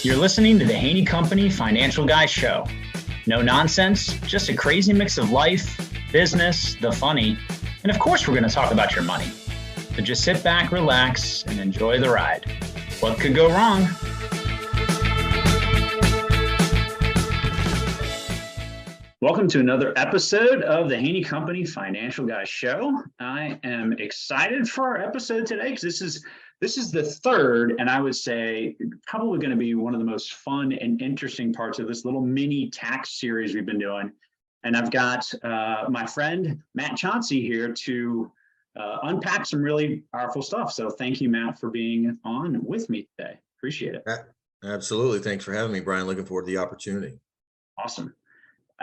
You're listening to the Haney Company Financial Guy Show. No nonsense, just a crazy mix of life, business, the funny, and of course we're going to talk about your money. So just sit back, relax, and enjoy the ride. What could go wrong? Welcome to another episode of the Haney Company Financial Guy Show. I am excited for our episode today because this is the third, and I would say probably going to be one of the most fun and interesting parts of this little mini tax series we've been doing. And I've got my friend Matt Chancey here to unpack some really powerful stuff. So thank you, Matt, for being on with me today. Appreciate it. Absolutely. Thanks for having me, Brian. Looking forward to the opportunity. Awesome.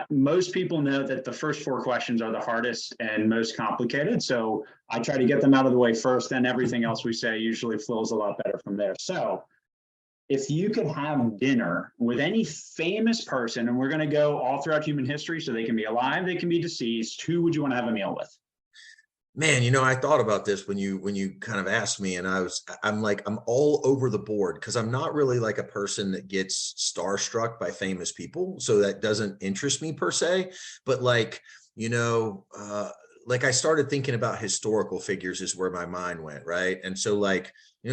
Most people know that the first four questions are the hardest and most complicated. So I try to get them out of the way first, then everything else we say usually flows a lot better from there. So if you could have dinner with any famous person, and we're going to go all throughout human history, so they can be alive, they can be deceased, who would you want to have a meal with? Man, I thought about this when you kind of asked me, and I'm all over the board because I'm not really like a person that gets starstruck by famous people. So that doesn't interest me per se, but like I started thinking about historical figures is where my mind went. Right. And so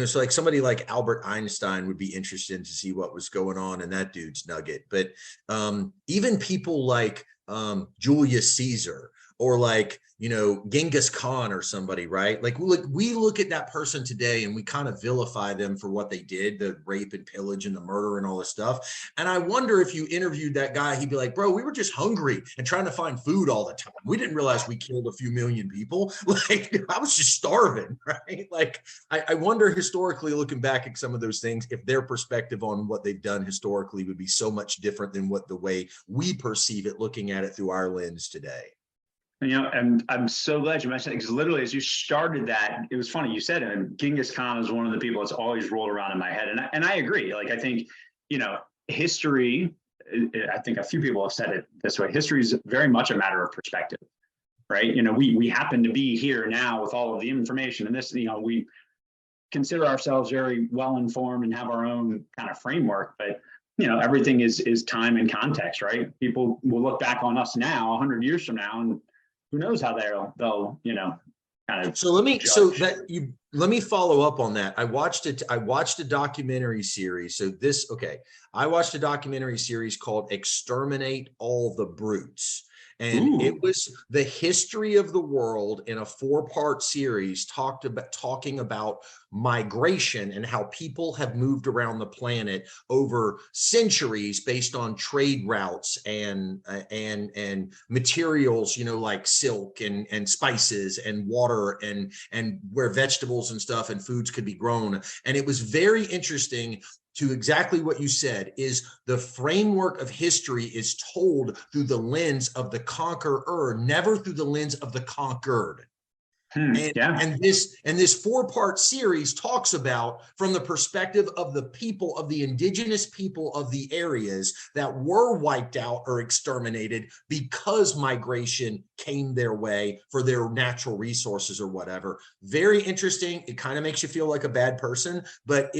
so somebody like Albert Einstein would be interested to see what was going on in that dude's nugget. But even people like Julius Caesar, or Genghis Khan or somebody, right? We look at that person today and we kind of vilify them for what they did, the rape and pillage and the murder and all this stuff. And I wonder if you interviewed that guy, he'd be like, bro, we were just hungry and trying to find food all the time. We didn't realize we killed a few million people. I was just starving, right? I wonder historically, looking back at some of those things, if their perspective on what they've done historically would be so much different than the way we perceive it, looking at it through our lens today. And I'm so glad you mentioned it, because literally as you started that, it was funny you said it, and Genghis Khan is one of the people that's always rolled around in my head. And I agree. I think, history, I think a few people have said it this way, history is very much a matter of perspective, right? We happen to be here now with all of the information, and this, we consider ourselves very well informed and have our own kind of framework, but everything is time and context, right? People will look back on us now 100 years from now, and who knows how they'll kind of. So let me follow up on that. I watched a documentary series. I watched a documentary series called Exterminate All the Brutes. And It was the history of the world in a 4-part series talking about migration and how people have moved around the planet over centuries based on trade routes and materials, like silk and spices and water and where vegetables and stuff and foods could be grown. And it was very interesting to exactly what you said, is the framework of history is told through the lens of the conqueror, never through the lens of the conquered. And this 4-part series talks about from the perspective of the people, of the indigenous people of the areas that were wiped out or exterminated because migration came their way for their natural resources or whatever. Very interesting. It kind of makes you feel like a bad person, but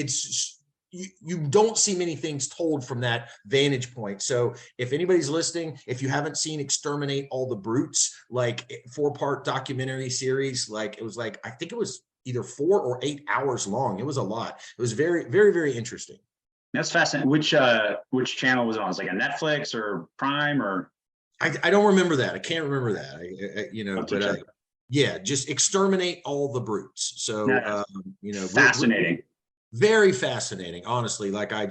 you don't see many things told from that vantage point. So if anybody's listening, if you haven't seen Exterminate All the Brutes, 4-part documentary series, I think it was either 4 or 8 hours long. It was a lot. It was very, very, very interesting. That's fascinating. Which channel was it on? Was it like a Netflix or Prime or? I don't remember that. I can't remember that. Just Exterminate All the Brutes. So, fascinating. Very fascinating, honestly. I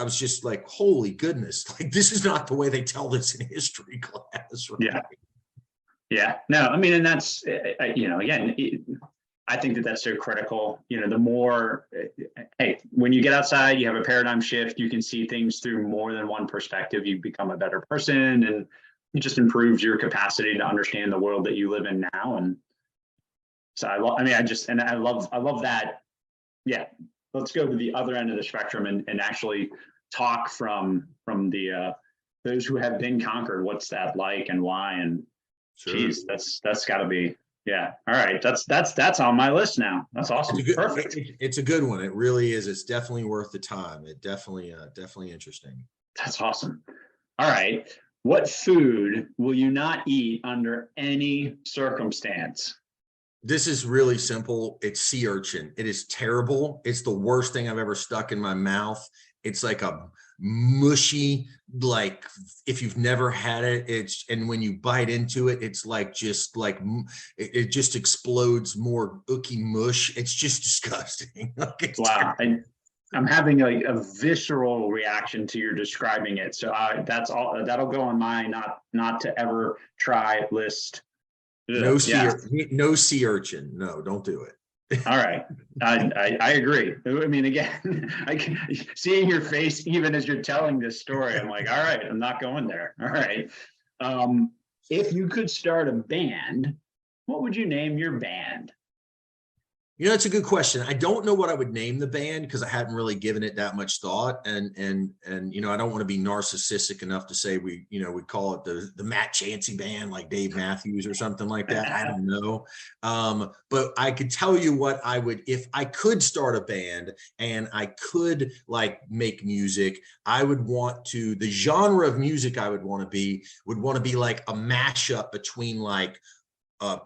was just like, holy goodness, this is not the way they tell this in history class. Right? Yeah. No, I mean, and that's, again, I think that's so critical. The more, when you get outside, you have a paradigm shift, you can see things through more than one perspective, you become a better person, and it just improves your capacity to understand the world that you live in now. And so I love that. Yeah, let's go to the other end of the spectrum and actually talk from the those who have been conquered. What's that like and why? And geez, that's got to be Yeah. All right. That's on my list now. That's It's a awesome. good, Perfect. it's a good one. It really is. It's definitely worth the time. It definitely interesting. That's awesome. All right. What food will you not eat under any circumstance? This is really simple. It's sea urchin. It is terrible. It's the worst thing I've ever stuck in my mouth. It's like a mushy, like if you've never had it, and when you bite into it, it's like just like it just explodes more ooky mush. It's just disgusting. Like it's Wow. terrible. I'm having a visceral reaction to your describing it. So that's all that'll go on my not to ever try list. Ugh, yeah. No sea urchin. No, don't do it. All right. I agree. I mean, again, seeing your face even as you're telling this story, I'm like, all right, I'm not going there. All right. Um, if you could start a band, what would you name your band? You know, that's a good question. I don't know what I would name the band because I hadn't really given it that much thought. And you know, I don't want to be narcissistic enough to say we call it the Matt Chancey band, like Dave Matthews or something like that. I don't know. But I could tell you what I would if I could start a band and I could like make music. I would want to the genre of music I would want to be like a mashup between like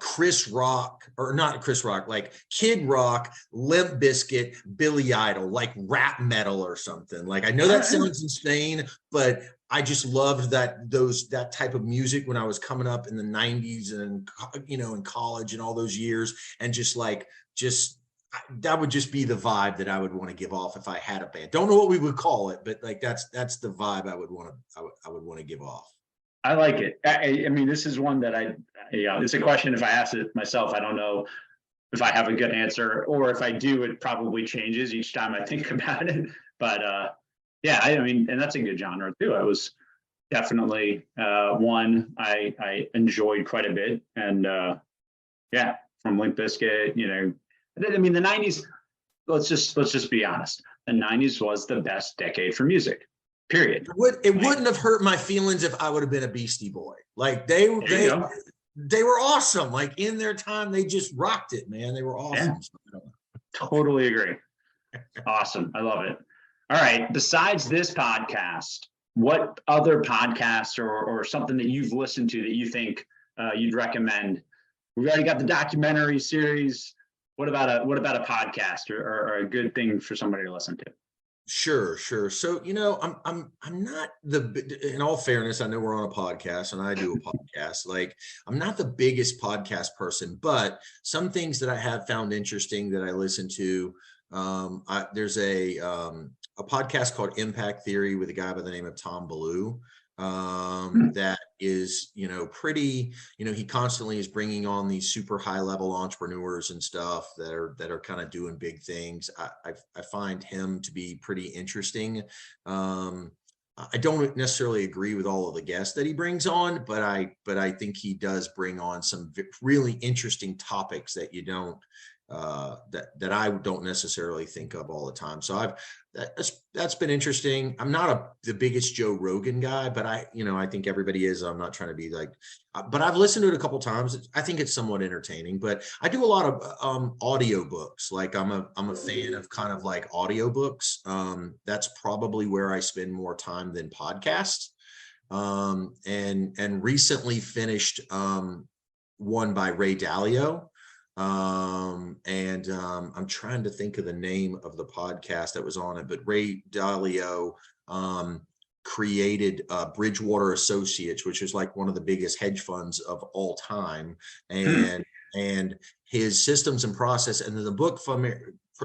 Chris Rock, or not Chris Rock, like Kid Rock, Limp Bizkit, Billy Idol, like rap metal or something. Like I know All that right. sounds insane, but I just loved that type of music when I was coming up in the 90s and in college and all those years. And just that would just be the vibe that I would want to give off if I had a band. Don't know what we would call it, but like that's the vibe I would want to give off. I like it. I mean, this is one that it's a question. If I ask it myself, I don't know if I have a good answer, or if I do, it probably changes each time I think about it. But yeah, I mean, and that's a good genre too. I was definitely one I enjoyed quite a bit, and yeah, from Limp Bizkit, I mean, the '90s. Let's just be honest. The '90s was the best decade for music. Period. It wouldn't have hurt my feelings if I would have been a Beastie Boy. Like There you go. they were awesome. Like in their time, they just rocked it, man. They were Yeah, awesome. totally agree. Awesome. I love it. All right. Besides this podcast, what other podcasts or something that you've listened to that you think you'd recommend? We've already got the documentary series. What about a podcast or a good thing for somebody to listen to? Sure. So, I'm not in all fairness, I know we're on a podcast and I do a podcast. Like, I'm not the biggest podcast person, but some things that I have found interesting that I listen to. There's a podcast called Impact Theory with a guy by the name of Tom Ballou. That is, pretty, he constantly is bringing on these super high level entrepreneurs and stuff that are kind of doing big things. I find him to be pretty interesting. I don't necessarily agree with all of the guests that he brings on, but I think he does bring on some really interesting topics that you don't that I don't necessarily think of all the time. So that's been interesting. I'm not the biggest Joe Rogan guy, but I think everybody is. I'm not trying to be like, but I've listened to it a couple times. I think it's somewhat entertaining. But I do a lot of audiobooks. Like I'm a fan of kind of like audiobooks. That's probably where I spend more time than podcasts. And recently finished one by Ray Dalio. I'm trying to think of the name of the podcast that was on it, but Ray Dalio created Bridgewater Associates, which is like one of the biggest hedge funds of all time, and his systems and process. And then the book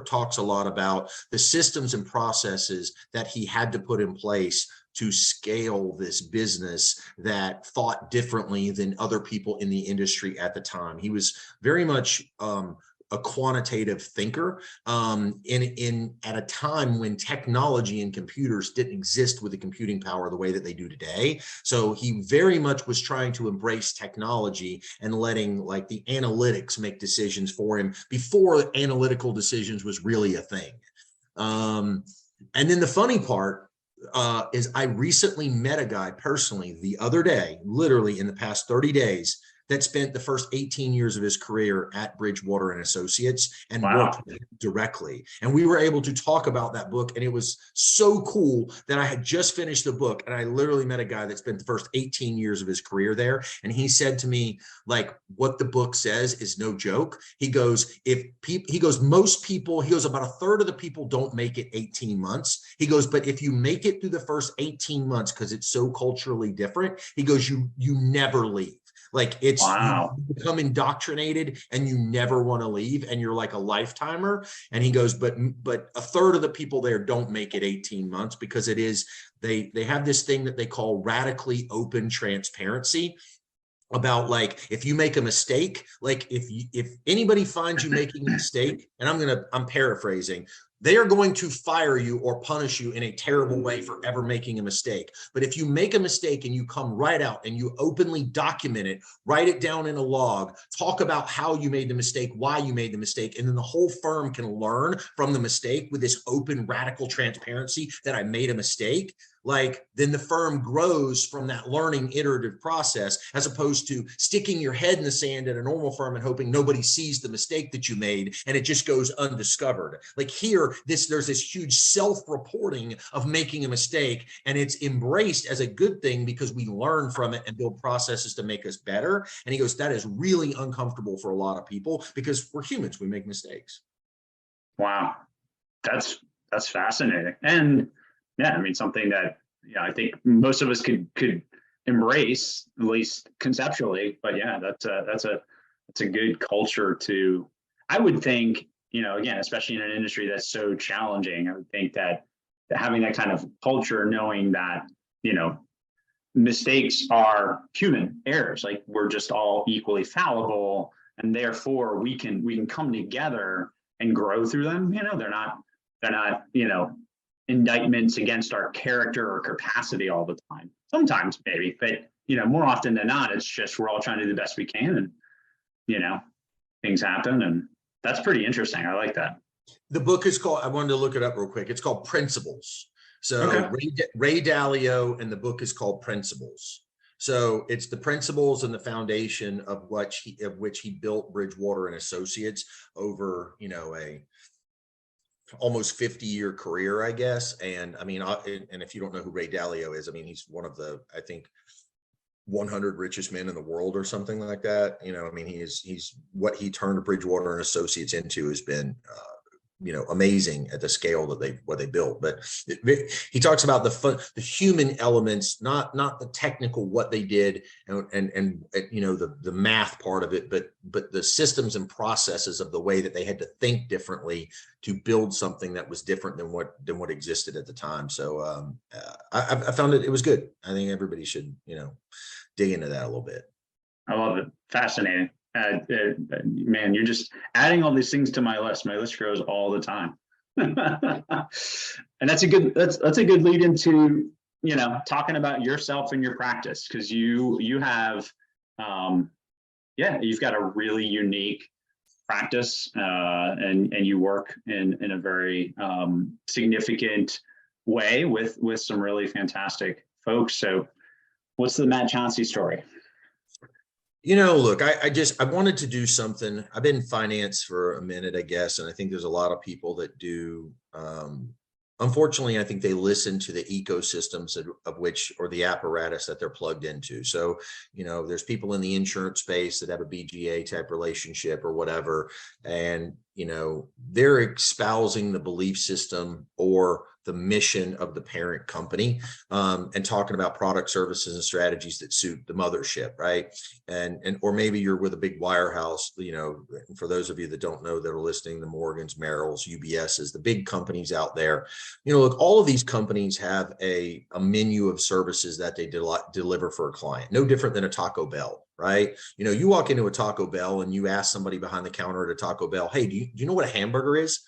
talks a lot about the systems and processes that he had to put in place to scale this business that thought differently than other people in the industry at the time. He was very much a quantitative thinker in at a time when technology and computers didn't exist with the computing power the way that they do today. So he very much was trying to embrace technology and letting like the analytics make decisions for him before analytical decisions was really a thing. And then the funny part is I recently met a guy personally the other day, literally in the past 30 days, that spent the first 18 years of his career at Bridgewater and Associates and Wow. worked with him directly. And we were able to talk about that book. And it was so cool that I had just finished the book. And I literally met a guy that spent the first 18 years of his career there. And he said to me, like, what the book says is no joke. He goes, most people, he goes, about a third of the people don't make it 18 months. He goes, but if you make it through the first 18 months, because it's so culturally different, he goes, you never leave. Like it's, Wow. you become indoctrinated and you never want to leave, and you're like a lifetimer. And he goes, but a third of the people there don't make it 18 months because it is, they have this thing that they call radically open transparency about, like, if you make a mistake, like if anybody finds you making a mistake, and I'm paraphrasing, they are going to fire you or punish you in a terrible way for ever making a mistake. But if you make a mistake and you come right out and you openly document it, write it down in a log, talk about how you made the mistake, why you made the mistake, and then the whole firm can learn from the mistake with this open, radical transparency that I made a mistake, like, then the firm grows from that learning iterative process, as opposed to sticking your head in the sand at a normal firm and hoping nobody sees the mistake that you made and it just goes undiscovered. Like here, there's this huge self-reporting of making a mistake, and it's embraced as a good thing because we learn from it and build processes to make us better. And he goes, that is really uncomfortable for a lot of people because we're humans, we make mistakes. Wow. That's fascinating. And yeah, I mean, something that, I think most of us could embrace, at least conceptually. But yeah, that's a good culture to, I would think, again, especially in an industry that's so challenging, I would think that having that kind of culture, knowing that, mistakes are human errors, like we're just all equally fallible, and therefore we can come together and grow through them. They're not, indictments against our character or capacity all the time. Sometimes maybe, but more often than not, it's just we're all trying to do the best we can, and things happen, and that's pretty interesting. I like that. The book is called, I wanted to look it up real quick. It's called Principles. So Okay. Ray Dalio, and the book is called Principles. So it's the principles and the foundation of which he built Bridgewater and Associates over, a almost 50-year career, I guess. And I mean, and if you don't know who Ray Dalio is, I mean, he's one of the, I think, 100 richest men in the world or something like that. I mean, he's what he turned Bridgewater and Associates into has been, amazing at the scale that what they built. But he talks about the human elements, not the technical, what they did, and the math part of it, but the systems and processes of the way that they had to think differently to build something that was different than what existed at the time. So I found it was good. I think everybody should dig into that a little bit. I love it. Fascinating. Man, you're just adding all these things to my list. My list grows all the time. And that's a good lead into, talking about yourself and your practice, because you have, you've got a really unique practice, and you work in a very significant way with some really fantastic folks. So what's the Matt Chancey story? Look, I wanted to do something. I've been in finance for a minute, I guess. And I think there's a lot of people that do. Unfortunately, I think they listen to the ecosystems of which, or the apparatus that they're plugged into. So, there's people in the insurance space that have a BGA type relationship or whatever. And, they're espousing the belief system or the mission of the parent company, and talking about product, services, and strategies that suit the mothership, right? Or maybe you're with a big wirehouse, for those of you that don't know that are listening, the Morgans, Merrills, UBSs, the big companies out there, look, all of these companies have a menu of services that they deliver for a client, no different than a Taco Bell, right? You walk into a Taco Bell and you ask somebody behind the counter at a Taco Bell, hey, do you know what a hamburger is?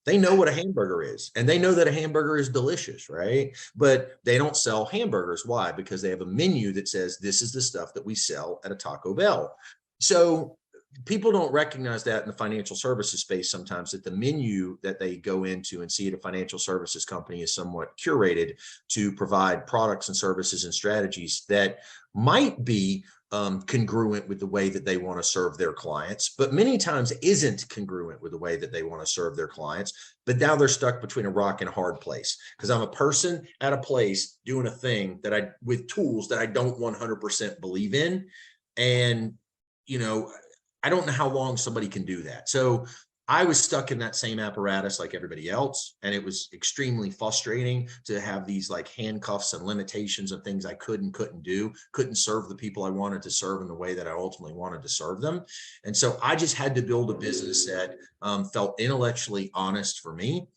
They know what a hamburger is, and they know that a hamburger is delicious, right? But they don't sell hamburgers. Why? Because they have a menu that says this is the stuff that we sell at a Taco Bell. So people don't recognize that in the financial services space sometimes, that the menu that they go into and see at a financial services company is somewhat curated to provide products and services and strategies that might be congruent with the way that they want to serve their clients, but many times isn't congruent with the way that they want to serve their clients. But now they're stuck between a rock and a hard place, because I'm a person at a place doing a thing that with tools that I don't 100% believe in. And, I don't know how long somebody can do that. So I was stuck in that same apparatus like everybody else. And it was extremely frustrating to have these like handcuffs and limitations of things I could and couldn't do, couldn't serve the people I wanted to serve in the way that I ultimately wanted to serve them. And so I just had to build a business that felt intellectually honest for me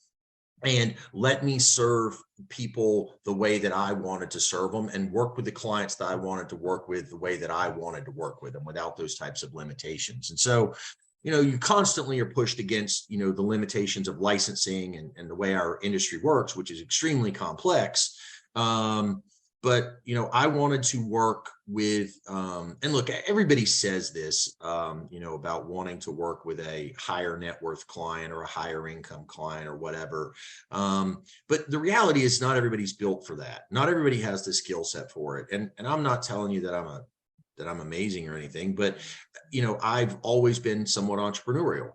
and let me serve people the way that I wanted to serve them, and work with the clients that I wanted to work with the way that I wanted to work with them, without those types of limitations. And so, you constantly are pushed against, the limitations of licensing and the way our industry works, which is extremely complex. But, I wanted to work with, and look, everybody says this, about wanting to work with a higher net worth client or a higher income client or whatever. But the reality is not everybody's built for that. Not everybody has the skill set for it. And I'm not telling you that I'm amazing or anything, but, I've always been somewhat entrepreneurial.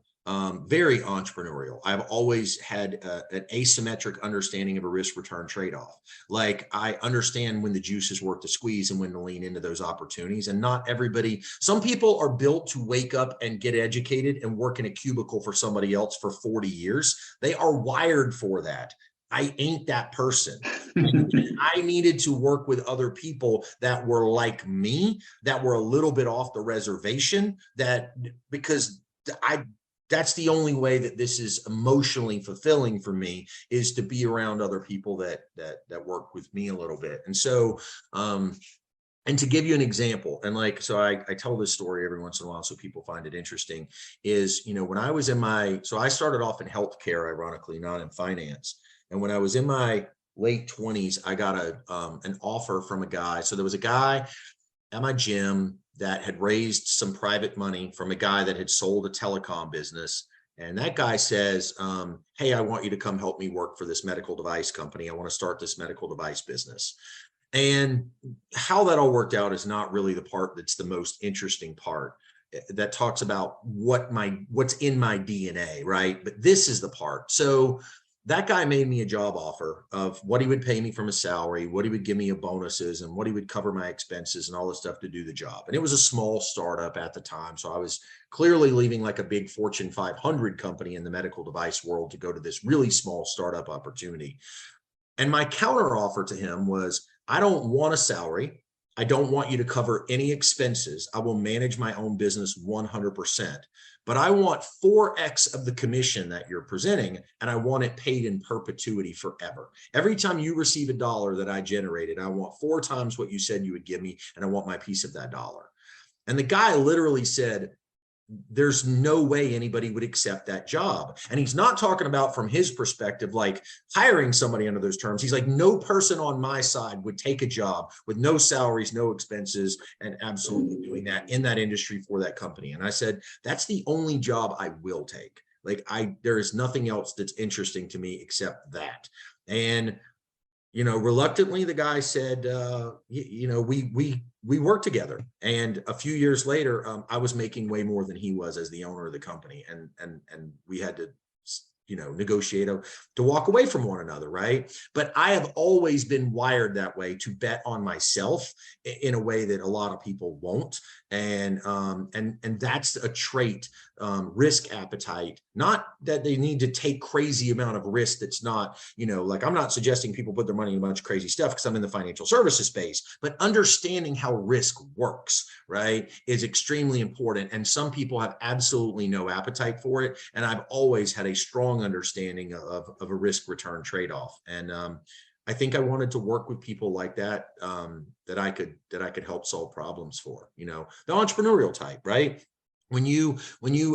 Very entrepreneurial. I've always had an asymmetric understanding of a risk return trade-off. Like, I understand when the juice is worth the squeeze and when to lean into those opportunities. And not everybody, some people are built to wake up and get educated and work in a cubicle for somebody else for 40 years. They are wired for that. I ain't that person. I needed to work with other people that were like me, that were a little bit off the reservation, because that's the only way that this is emotionally fulfilling for me, is to be around other people that work with me a little bit. And so, and to give you an example, and so I tell this story every once in a while so people find it interesting, is, when I was so I started off in healthcare, ironically, not in finance. And when I was in my late 20s, I got an offer from a guy. So there was a guy at my gym that had raised some private money from a guy that had sold a telecom business. And that guy says, hey, I want you to come help me work for this medical device company. I want to start this medical device business. And how that all worked out is not really the part that's the most interesting part. That talks about what's in my DNA, right? But this is the part. So that guy made me a job offer of what he would pay me from a salary, what he would give me of bonuses, and what he would cover my expenses and all this stuff to do the job. And it was a small startup at the time. So I was clearly leaving like a big Fortune 500 company in the medical device world to go to this really small startup opportunity. And my counter offer to him was, I don't want a salary. I don't want you to cover any expenses. I will manage my own business 100%. But I want 4x of the commission that you're presenting, and I want it paid in perpetuity forever. Every time you receive $1 that I generated, I want 4 times what you said you would give me, and I want my piece of that dollar. And the guy literally said, there's no way anybody would accept that job. And he's not talking about from his perspective, like hiring somebody under those terms. He's like, no person on my side would take a job with no salaries, no expenses, and absolutely doing that in that industry for that company. And I said, that's the only job I will take. Like, there is nothing else that's interesting to me except that. And reluctantly, the guy said, we worked together. And a few years later, I was making way more than he was as the owner of the company. And we had to, negotiate to walk away from one another. Right. But I have always been wired that way, to bet on myself in a way that a lot of people won't. And that's a trait, risk appetite, not that they need to take crazy amount of risk. That's not, like, I'm not suggesting people put their money in a bunch of crazy stuff, because I'm in the financial services space, but understanding how risk works, right, is extremely important. And some people have absolutely no appetite for it. And I've always had a strong understanding of a risk return trade-off. And I think I wanted to work with people like that, that I could help solve problems for, the entrepreneurial type, right? when you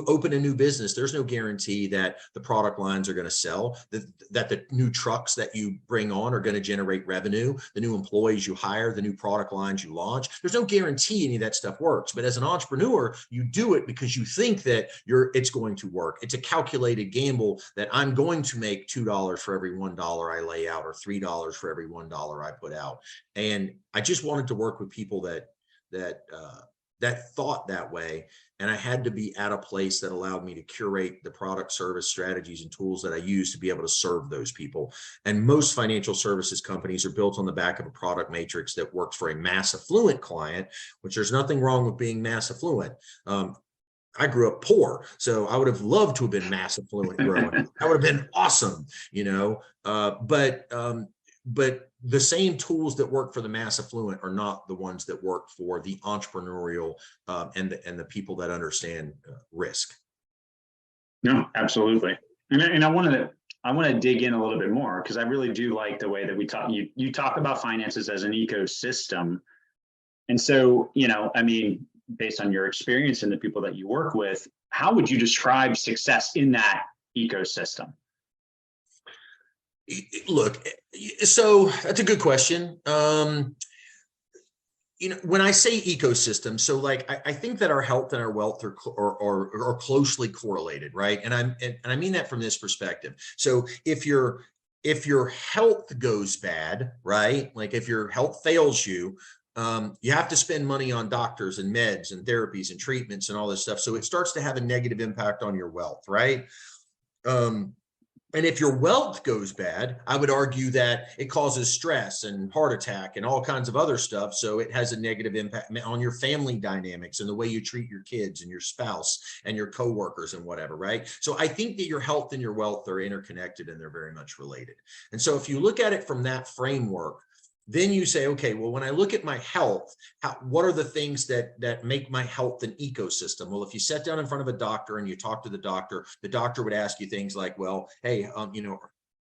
open a new business, there's no guarantee that the product lines are going to sell, that the new trucks that you bring on are going to generate revenue, the new employees you hire, the new product lines you launch. There's no guarantee any of that stuff works. But as an entrepreneur, you do it because you think that it's going to work. It's a calculated gamble that I'm going to make $2 for every $1 I lay out, or $3 for every $1 I put out. And I just wanted to work with people that thought that way. And I had to be at a place that allowed me to curate the product, service, strategies, and tools that I use to be able to serve those people. And most financial services companies are built on the back of a product matrix that works for a mass affluent client, which there's nothing wrong with being mass affluent. I grew up poor, so I would have loved to have been mass affluent growing up. That would have been awesome, but the same tools that work for the mass affluent are not the ones that work for the entrepreneurial and the people that understand risk. No, absolutely. And I want to dig in a little bit more, because I really do like the way that we talk. You talk about finances as an ecosystem, and so based on your experience and the people that you work with, how would you describe success in that ecosystem? Look, so that's a good question. When I say ecosystem, so like I think that our health and our wealth are closely correlated, right? And I mean that from this perspective. So if your health goes bad, right? Like if your health fails you, you have to spend money on doctors and meds and therapies and treatments and all this stuff. So it starts to have a negative impact on your wealth, right? And if your wealth goes bad, I would argue that it causes stress and heart attack and all kinds of other stuff. So it has a negative impact on your family dynamics and the way you treat your kids and your spouse and your coworkers and whatever, right? So I think that your health and your wealth are interconnected and they're very much related. And so if you look at it from that framework, then you say, okay, well, when I look at my health, what are the things that make my health an ecosystem? Well, if you sat down in front of a doctor and you talk to the doctor would ask you things like, well, hey,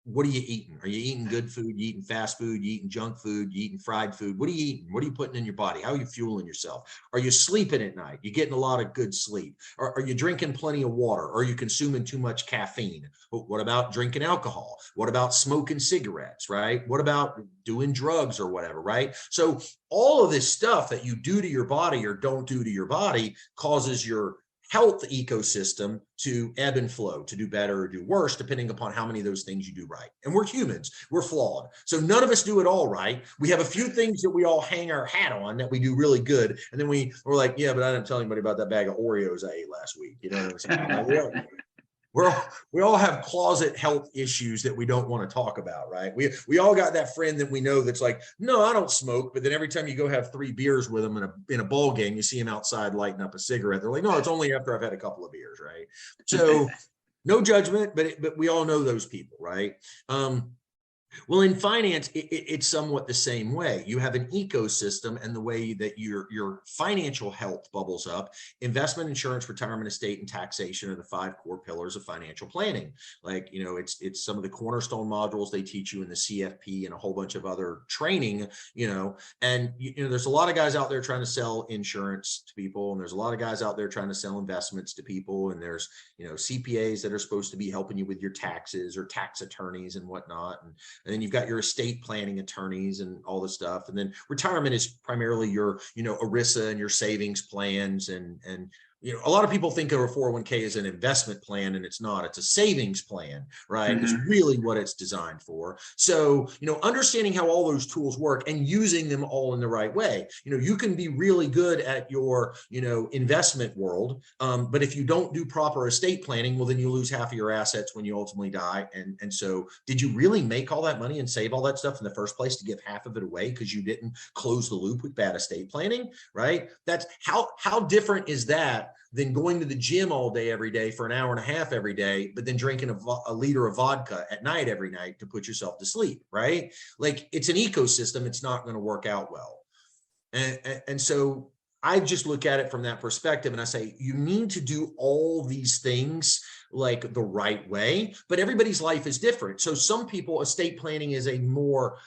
what are you eating? Are you eating good food? You eating fast food? You eating junk food? You eating fried food? What are you eating? What are you putting in your body? How are you fueling yourself? Are you sleeping at night? You getting a lot of good sleep? Are you drinking plenty of water? Are you consuming too much caffeine? What about drinking alcohol? What about smoking cigarettes, right? What about doing drugs or whatever, right? So all of this stuff that you do to your body or don't do to your body causes your health ecosystem to ebb and flow, to do better or do worse, depending upon how many of those things you do right. And we're humans, we're flawed. So none of us do it all right. We have a few things that we all hang our hat on that we do really good. And then we're like, yeah, but I didn't tell anybody about that bag of Oreos I ate last week. You know what I'm saying? We all have closet health issues that we don't want to talk about, right? We all got that friend that we know that's like, no, I don't smoke. But then every time you go have 3 beers with them in a ball game, you see him outside lighting up a cigarette. They're like, no, it's only after I've had a couple of beers, right? So no judgment, but we all know those people, right? Well, in finance, it's somewhat the same way. You have an ecosystem, and the way that your financial health bubbles up. Investment, insurance, retirement, estate, and taxation are the 5 core pillars of financial planning. Like, it's some of the cornerstone modules they teach you in the CFP and a whole bunch of other training, and there's a lot of guys out there trying to sell insurance to people, and there's a lot of guys out there trying to sell investments to people, and there's CPAs that are supposed to be helping you with your taxes, or tax attorneys and whatnot. And then you've got your estate planning attorneys and all this stuff. And then retirement is primarily your, ERISA and your savings plans. And a lot of people think of a 401k as an investment plan, and it's not. It's a savings plan, right? Mm-hmm. It's really what it's designed for. So, understanding how all those tools work and using them all in the right way. You can be really good at your, investment world, but if you don't do proper estate planning, well, then you lose half of your assets when you ultimately die. And so, did you really make all that money and save all that stuff in the first place to give half of it away because you didn't close the loop with bad estate planning, right? That's how different is that than going to the gym all day, every day for an hour and a half every day, but then drinking a liter of vodka at night every night to put yourself to sleep, right? Like, it's an ecosystem. It's not going to work out well. And so I just look at it from that perspective, and I say, you need to do all these things like the right way, but everybody's life is different. So some people, estate planning is a more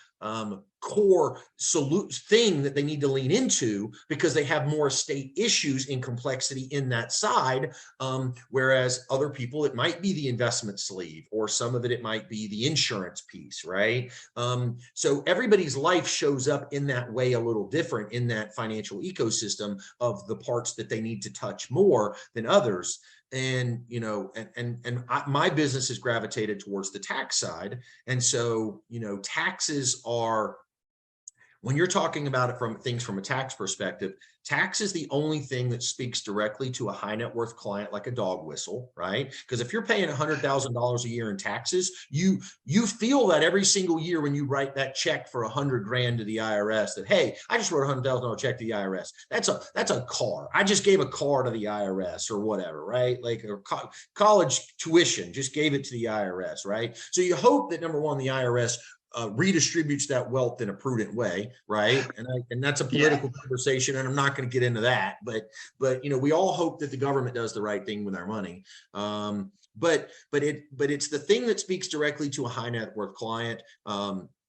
core thing that they need to lean into because they have more estate issues in complexity in that side. Whereas other people, it might be the investment sleeve, or some of it might be the insurance piece, right? So everybody's life shows up in that way a little different in that financial ecosystem of the parts that they need to touch more than others. And, you know, my business has gravitated towards the tax side. And so, you know, taxes are, when you're talking about it from things from a tax perspective, tax is the only thing that speaks directly to a high net worth client like a dog whistle, right? Because if you're paying $100,000 a year in taxes, you feel that every single year when you write that check for $100,000 to the IRS, that, hey, I just wrote a $100,000 check to the IRS. That's a car. I just gave a car to the IRS or whatever, right? Like a college tuition, just gave it to the IRS, right? So you hope that, number one, the IRS redistributes that wealth in a prudent way, right? And that's a political conversation, and I'm not going to get into that. But you know, we all hope that the government does the right thing with our money. But it's the thing that speaks directly to a high net worth client,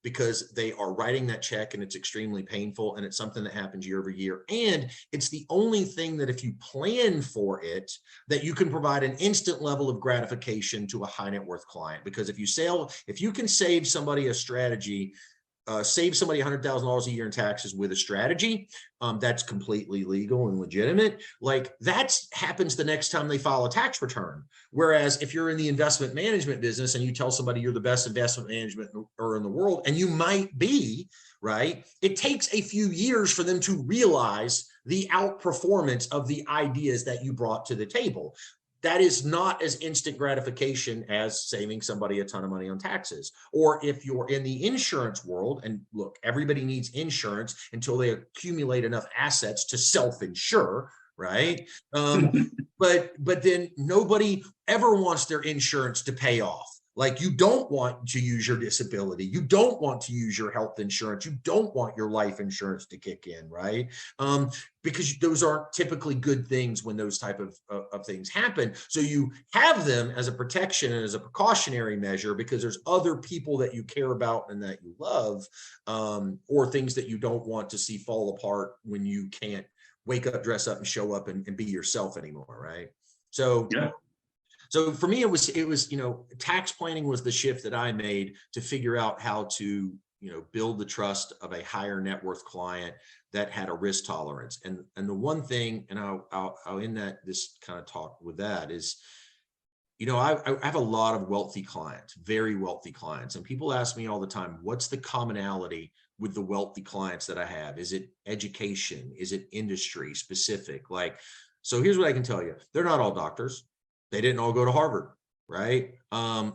because they are writing that check and it's extremely painful, and it's something that happens year over year. And it's the only thing that, if you plan for it, that you can provide an instant level of gratification to a high net worth client. Because if you can save somebody a strategy, save somebody $100,000 a year in taxes with a strategy, that's completely legal and legitimate. Like, that happens the next time they file a tax return. Whereas if you're in the investment management business and you tell somebody you're the best investment management in the world, and you might be, right? It takes a few years for them to realize the outperformance of the ideas that you brought to the table. That is not as instant gratification as saving somebody a ton of money on taxes. Or if you're in the insurance world, and look, everybody needs insurance until they accumulate enough assets to self-insure, right? But then nobody ever wants their insurance to pay off. Like, you don't want to use your disability. You don't want to use your health insurance. You don't want your life insurance to kick in, right? Because those aren't typically good things when those type of things happen. So you have them as a protection and as a precautionary measure, because there's other people that you care about and that you love, or things that you don't want to see fall apart when you can't wake up, dress up, and show up and be yourself anymore, right? So yeah. So for me, it was, you know, tax planning was the shift that I made to figure out how to, you know, build the trust of a higher net worth client that had a risk tolerance. And the one thing, and I'll end this kind of talk with that, is, you know, I have a lot of wealthy clients, very wealthy clients. And people ask me all the time, what's the commonality with the wealthy clients that I have? Is it education? Is it industry specific? Like, so here's what I can tell you. They're not all doctors. They didn't all go to Harvard, right? I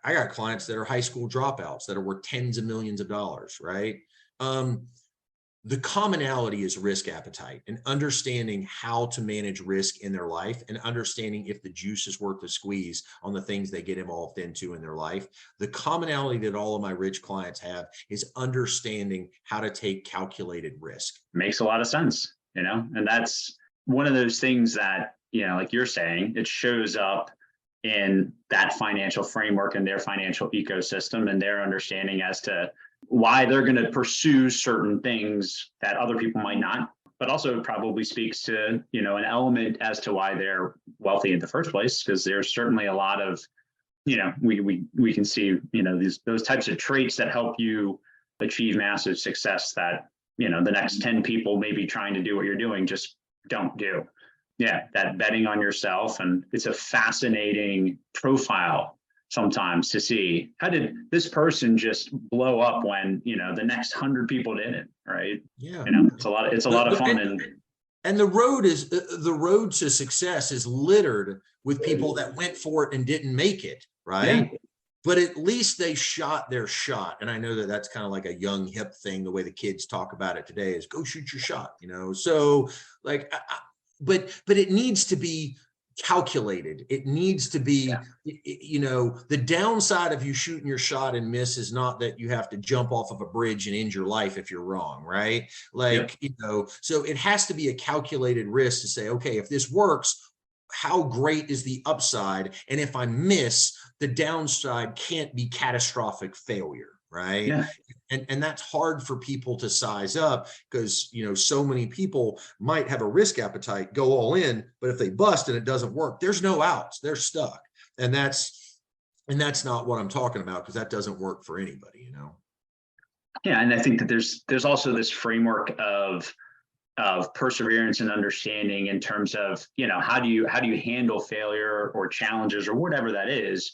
got clients that are high school dropouts that are worth tens of millions of dollars, right? The commonality is risk appetite and understanding how to manage risk in their life, and understanding if the juice is worth the squeeze on the things they get involved into in their life. The commonality that all of my rich clients have is understanding how to take calculated risk. Makes a lot of sense, you know, and that's one of those things that, you know, like you're saying, it shows up in that financial framework and their financial ecosystem and their understanding as to why they're going to pursue certain things that other people might not, but also probably speaks to, you know, an element as to why they're wealthy in the first place, because there's certainly a lot of, you know, we can see, you know, those types of traits that help you achieve massive success that, you know, the next 10 people maybe trying to do what you're doing just don't do. Yeah, that betting on yourself. And it's a fascinating profile sometimes to see, how did this person just blow up when, you know, the next 100 people didn't, right? Yeah. You know, it's a lot of fun. And the road to success is littered with people that went for it and didn't make it, right? Yeah. But at least they shot their shot. And I know that that's kind of like a young hip thing. The way the kids talk about it today is go shoot your shot, you know? So like, but it needs to be calculated. It needs to be, you know, the downside of you shooting your shot and miss is not that you have to jump off of a bridge and end your life if you're wrong, right? Like, you know, so it has to be a calculated risk to say, okay, if this works, how great is the upside? And if I miss, the downside can't be catastrophic failure, right? Yeah. And that's hard for people to size up because, so many people might have a risk appetite, go all in, but if they bust and it doesn't work, there's no outs, they're stuck. And that's not what I'm talking about, because that doesn't work for anybody. Yeah. And I think that there's also this framework of perseverance and understanding in terms of, how do you handle failure or challenges or whatever that is,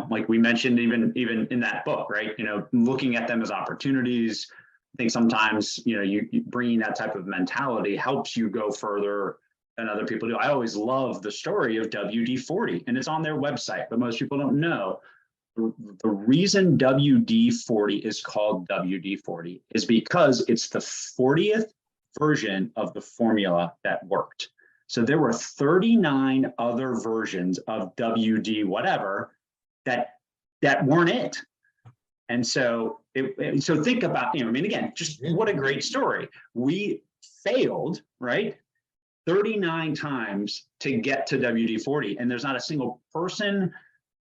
like we mentioned, even in that book, right? Looking at them as opportunities. I think sometimes, you bringing that type of mentality helps you go further than other people do. I always love the story of WD-40, and it's on their website, but most people don't know. The reason WD-40 is called WD-40 is because it's the 40th version of the formula that worked. So there were 39 other versions of WD whatever that weren't it. And so so think about, again, just what a great story. We failed, right? 39 times to get to WD-40, and there's not a single person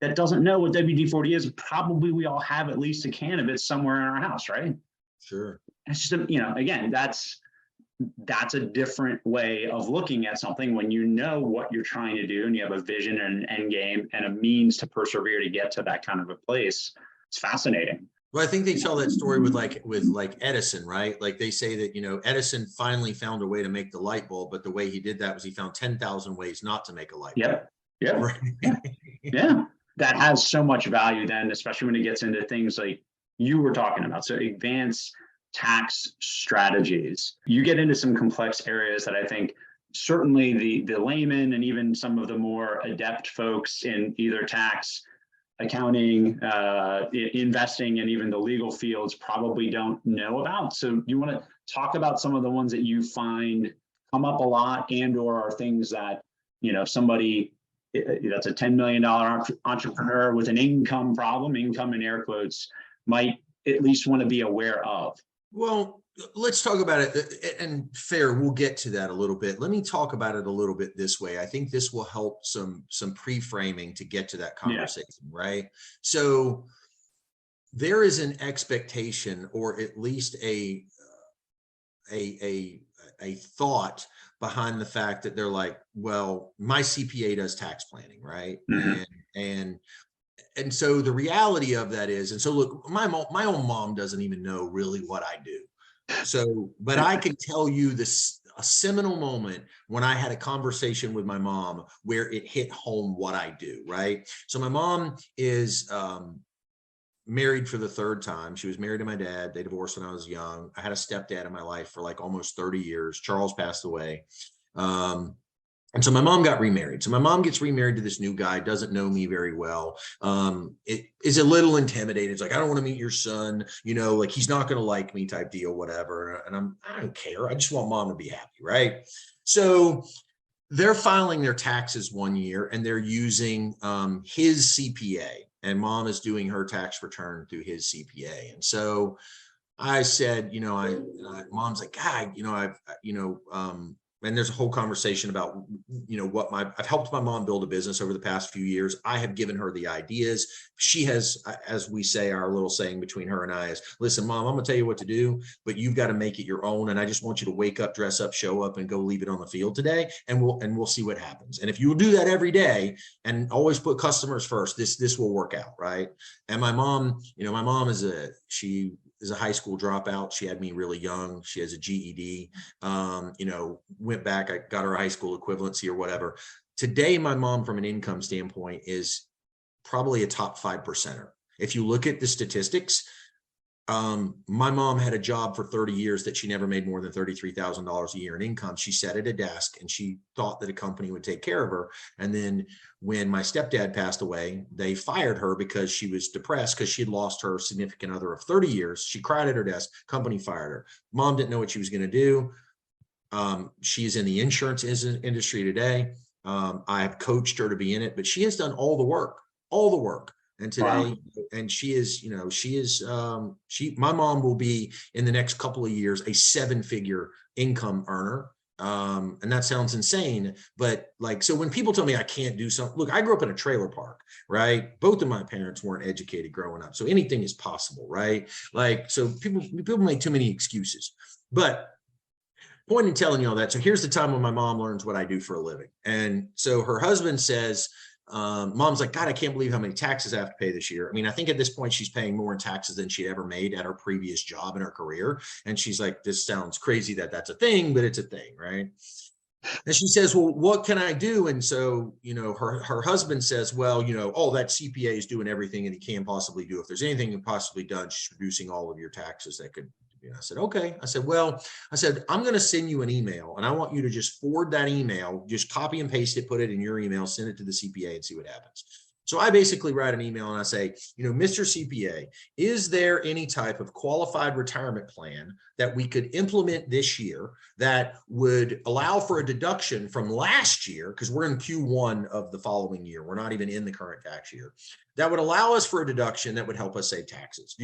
that doesn't know what WD-40 is. Probably we all have at least a can of it somewhere in our house, right? Sure. It's just, again, that's a different way of looking at something when you know what you're trying to do and you have a vision and an end game and a means to persevere to get to that kind of a place. It's fascinating. Well, I think they tell that story with Edison, right? Like they say that, Edison finally found a way to make the light bulb, but the way he did that was he found 10,000 ways not to make a light bulb. Yep. Right? Yeah. That has so much value then, especially when it gets into things like you were talking about. So advanced tax strategies. You get into some complex areas that I think certainly the layman and even some of the more adept folks in either tax, accounting, investing, and even the legal fields probably don't know about. So you want to talk about some of the ones that you find come up a lot and or are things that, somebody that's a $10 million entrepreneur with an income problem, income in air quotes, might at least want to be aware of. Well, let's talk about it. And fair, we'll get to that a little bit. Let me talk about it a little bit this way. I think this will help some pre-framing to get to that conversation, right? So there is an expectation, or at least a thought behind the fact that they're like, well, my CPA does tax planning, right? Mm-hmm. And so the reality of that is, and so look, my own mom doesn't even know really what I do. So, but I can tell you a seminal moment when I had a conversation with my mom where it hit home what I do, right? So my mom is married for the third time. She was married to my dad. They divorced when I was young. I had a stepdad in my life for like almost 30 years. Charles passed away. And so my mom got remarried. So my mom gets remarried to this new guy, doesn't know me very well. It is a little intimidated. It's like, I don't want to meet your son, like he's not going to like me type deal, whatever. And I don't care. I just want mom to be happy, right? So they're filing their taxes one year and they're using his CPA, and mom is doing her tax return through his CPA. And so I said, mom's like, God, and there's a whole conversation about, I've helped my mom build a business over the past few years. I have given her the ideas. She has, as we say, our little saying between her and I is, listen, mom, I'm going to tell you what to do, but you've got to make it your own. And I just want you to wake up, dress up, show up, and go leave it on the field today. And we'll see what happens. And if you will do that every day and always put customers first, this will work out. Right. And my mom, my mom is a high school dropout. She had me really young. She has a GED, went back, I got her a high school equivalency or whatever. Today, my mom, from an income standpoint, is probably a top 5%er. If you look at the statistics, my mom had a job for 30 years that she never made more than $33,000 a year in income. She sat at a desk and she thought that a company would take care of her. And then when my stepdad passed away, they fired her because she was depressed because she had lost her significant other of 30 years. She cried at her desk, company fired her. Mom didn't know what she was going to do. She's in the insurance industry today. I've coached her to be in it, but she has done all the work. And today, wow. And my mom will be in the next couple of years a 7-figure income earner. And that sounds insane, but like, so when people tell me I can't do something, look, I grew up in a trailer park, right? Both of my parents weren't educated growing up. So anything is possible, right? Like, so people make too many excuses, but point in telling you all that. So here's the time when my mom learns what I do for a living. And so her husband says, mom's like, God, I can't believe how many taxes I have to pay this year. I mean, I think at this point she's paying more in taxes than she'd ever made at her previous job in her career. And she's like, this sounds crazy that that's a thing, but it's a thing, right? And she says, well, what can I do? And so, her husband says, well, oh, that CPA is doing everything that he can possibly do. If there's anything he possibly done, she's reducing all of your taxes that could. I said, okay. I said, I'm going to send you an email and I want you to just forward that email, just copy and paste it, put it in your email, send it to the CPA and see what happens. So I basically write an email and I say, Mr. CPA, is there any type of qualified retirement plan that we could implement this year that would allow for a deduction from last year, because we're in Q1 of the following year, we're not even in the current tax year, that would allow us for a deduction that would help us save taxes?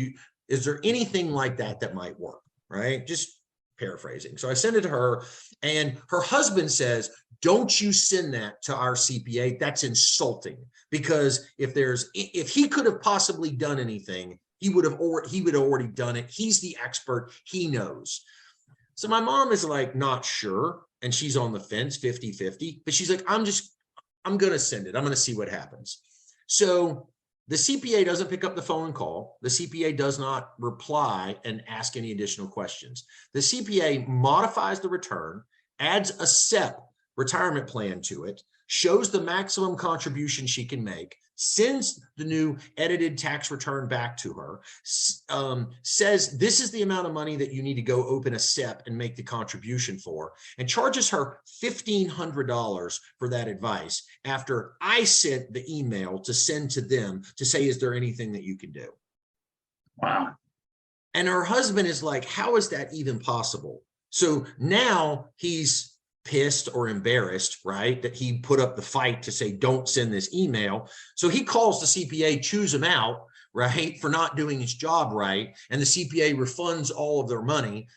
Is there anything like that might work, right? Just paraphrasing. So I send it to her and her husband says, don't you send that to our CPA. That's insulting, because if he could have possibly done anything, he would have already done it. He's the expert. He knows. So my mom is like, not sure. And she's on the fence 50-50, but she's like, I'm going to send it. I'm going to see what happens. So the CPA doesn't pick up the phone and call. The CPA does not reply and ask any additional questions. The CPA modifies the return, adds a SEP retirement plan to it, shows the maximum contribution she can make, sends the new edited tax return back to her, says this is the amount of money that you need to go open a SEP and make the contribution for, and charges her $1,500 for that advice after I sent the email to send to them to say, is there anything that you can do? Wow. And her husband is like, how is that even possible? So now he's pissed or embarrassed, right, that he put up the fight to say, don't send this email. So he calls the CPA, chews him out, right, for not doing his job right. And the CPA refunds all of their money,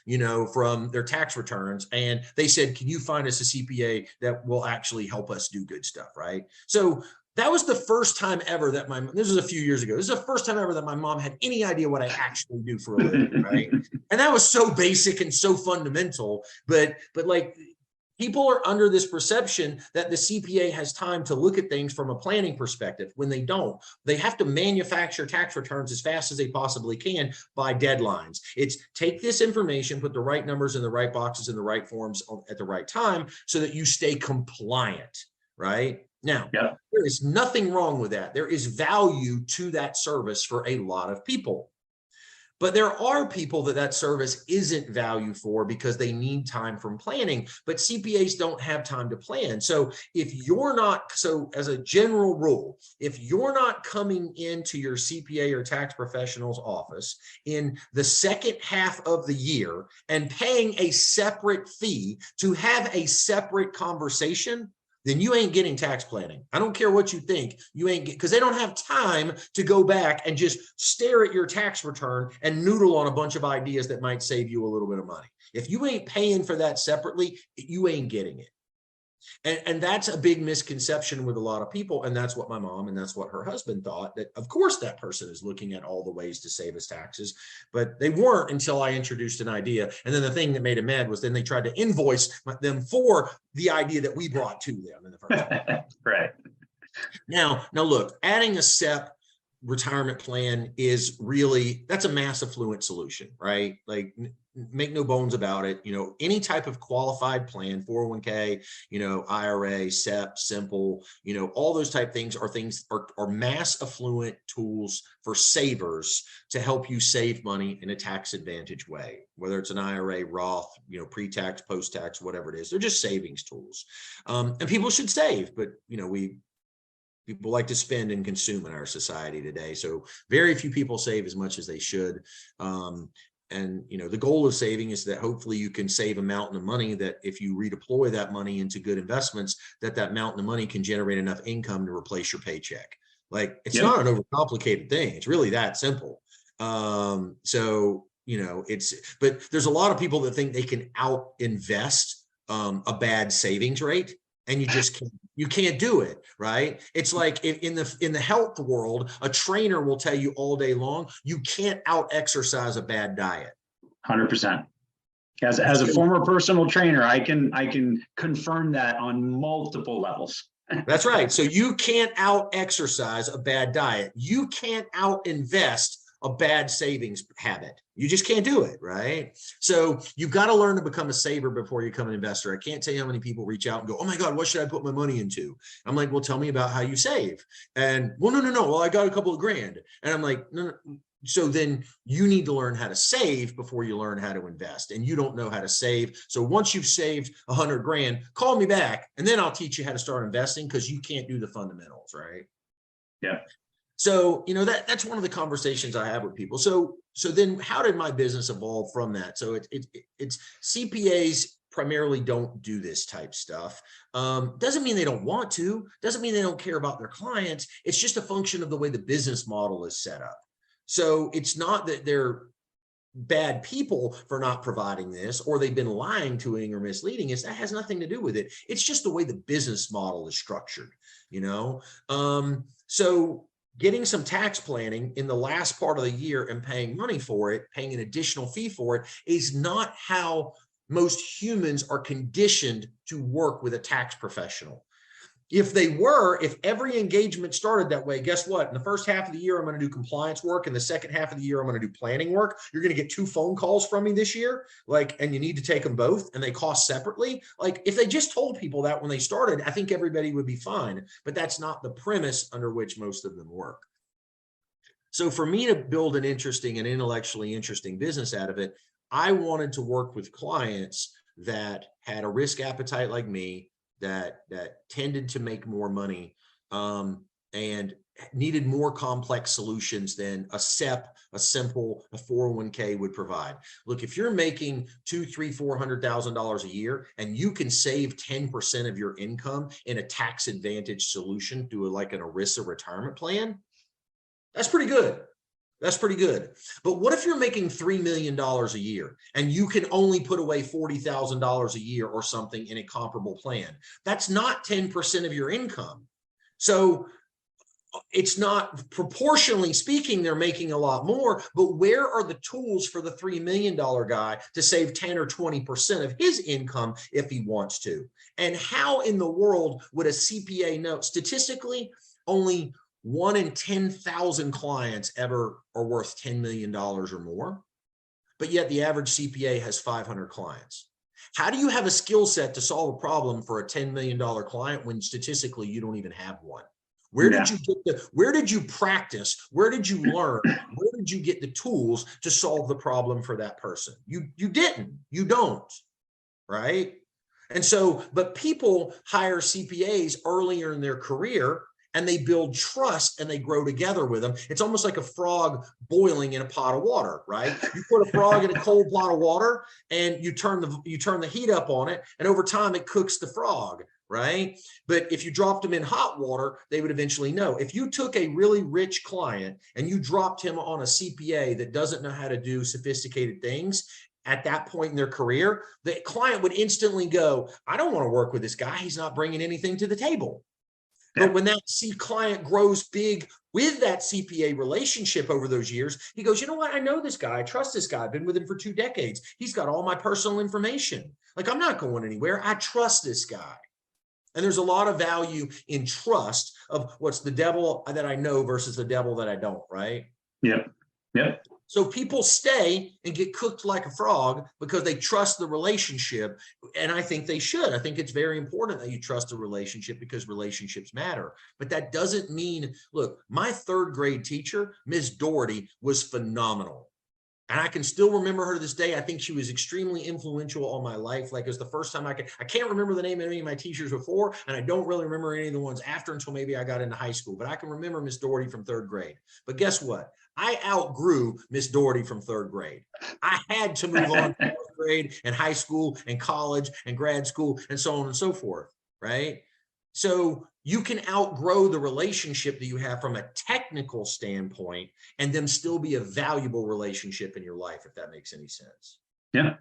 from their tax returns. And they said, can you find us a CPA that will actually help us do good stuff, right? So that was the first time ever that this was a few years ago. This is the first time ever that my mom had any idea what I actually do for a living, right? And that was so basic and so fundamental, but like, people are under this perception that the CPA has time to look at things from a planning perspective when they don't. They have to manufacture tax returns as fast as they possibly can by deadlines. It's take this information, put the right numbers in the right boxes in the right forms at the right time so that you stay compliant, right? Now, yeah. There is nothing wrong with that. There is value to that service for a lot of people. But there are people that service isn't value for because they need time from planning, but CPAs don't have time to plan. So as a general rule, if you're not coming into your CPA or tax professional's office in the second half of the year and paying a separate fee to have a separate conversation, then you ain't getting tax planning. I don't care what you think, you ain't because they don't have time to go back and just stare at your tax return and noodle on a bunch of ideas that might save you a little bit of money. If you ain't paying for that separately, you ain't getting it. And that's a big misconception with a lot of people. And that's what my mom and that's what her husband thought, that of course that person is looking at all the ways to save his taxes, but they weren't until I introduced an idea. And then the thing that made him mad was then they tried to invoice them for the idea that we brought to them in the first place. Right. Now look, adding a SEP retirement plan that's a mass affluent solution, right? Like make no bones about it. Any type of qualified plan, 401k, IRA, SEP, simple, all those type things are mass affluent tools for savers to help you save money in a tax advantage way, whether it's an IRA, Roth, pre-tax, post-tax, whatever it is. They're just savings tools. And people should save, but people like to spend and consume in our society today. So very few people save as much as they should. And the goal of saving is that hopefully you can save a mountain of money that if you redeploy that money into good investments, that mountain of money can generate enough income to replace your paycheck. Like it's not an overcomplicated thing. It's really that simple. But there's a lot of people that think they can out invest a bad savings rate, and you can't do it, right? It's like in the health world, a trainer will tell you all day long, you can't out exercise a bad diet. 100%. As a former personal trainer, I can confirm that on multiple levels. That's right. So you can't out exercise a bad diet. You can't out invest a bad savings habit. You just can't do it, right? So you've got to learn to become a saver before you become an investor. I can't tell you how many people reach out and go, oh my God, what should I put my money into? I'm like, well, tell me about how you save. And well, no. Well, I got a couple of grand. And I'm like, no. So then you need to learn how to save before you learn how to invest, and you don't know how to save. So once you've saved 100 grand, call me back, and then I'll teach you how to start investing, because you can't do the fundamentals, right? Yeah. So, that's one of the conversations I have with people. So then how did my business evolve from that? So it's CPAs primarily don't do this type stuff. Doesn't mean they don't want to, doesn't mean they don't care about their clients. It's just a function of the way the business model is set up. So it's not that they're bad people for not providing this, or they've been lying to it or misleading us. That has nothing to do with it. It's just the way the business model is structured, So getting some tax planning in the last part of the year and paying money for it, paying an additional fee for it, is not how most humans are conditioned to work with a tax professional. If every engagement started that way, guess what? In the first half of the year, I'm going to do compliance work. In the second half of the year, I'm going to do planning work. You're going to get 2 phone calls from me this year, and you need to take them both, and they cost separately. If they just told people that when they started, I think everybody would be fine. But that's not the premise under which most of them work. So for me to build an interesting and intellectually interesting business out of it, I wanted to work with clients that had a risk appetite like me, that tended to make more money, and needed more complex solutions than a SEP, a 401k would provide. Look, if you're making $200,000, $300,000, $400,000 a year, and you can save 10% of your income in a tax advantage solution through like an ERISA retirement plan, that's pretty good. That's pretty good. But what if you're making $3 million a year and you can only put away $40,000 a year or something in a comparable plan? That's not 10% of your income. So it's not, proportionally speaking, they're making a lot more, but where are the tools for the $3 million guy to save 10 or 20% of his income if he wants to? And how in the world would a CPA know? Statistically, only 1 in 10,000 clients ever are worth $10 million or more, but yet the average CPA has 500 clients. How do you have a skill set to solve a problem for a $10 million client when statistically you don't even have one? Where did you practice? Where did you learn? Where did you get the tools to solve the problem for that person? You don't, right? And so, but people hire CPAs earlier in their career, and they build trust and they grow together with them. It's almost like a frog boiling in a pot of water, right? You put a frog in a cold pot of water and you turn the heat up on it, and over time it cooks the frog, right? But if you dropped them in hot water, they would eventually know. If you took a really rich client and you dropped him on a CPA that doesn't know how to do sophisticated things, at that point in their career, the client would instantly go, I don't want to work with this guy. He's not bringing anything to the table. But when that client grows big with that CPA relationship over those years, he goes, you know what? I know this guy. I trust this guy. I've been with him for 2 decades. He's got all my personal information. I'm not going anywhere. I trust this guy. And there's a lot of value in trust of what's the devil that I know versus the devil that I don't, right? Yep. Yep. So people stay and get cooked like a frog because they trust the relationship. And I think they should. I think it's very important that you trust a relationship because relationships matter. But that doesn't mean, look, my 3rd grade teacher, Ms. Doherty, was phenomenal. And I can still remember her to this day. I think she was extremely influential on my life. It was the first time I can't remember the name of any of my teachers before, and I don't really remember any of the ones after until maybe I got into high school. But I can remember Miss Doherty from 3rd grade. But guess what? I outgrew Miss Doherty from 3rd grade. I had to move on to 4th grade and high school and college and grad school and so on and so forth, right? So you can outgrow the relationship that you have from a technical standpoint and them still be a valuable relationship in your life, if that makes any sense. Yeah,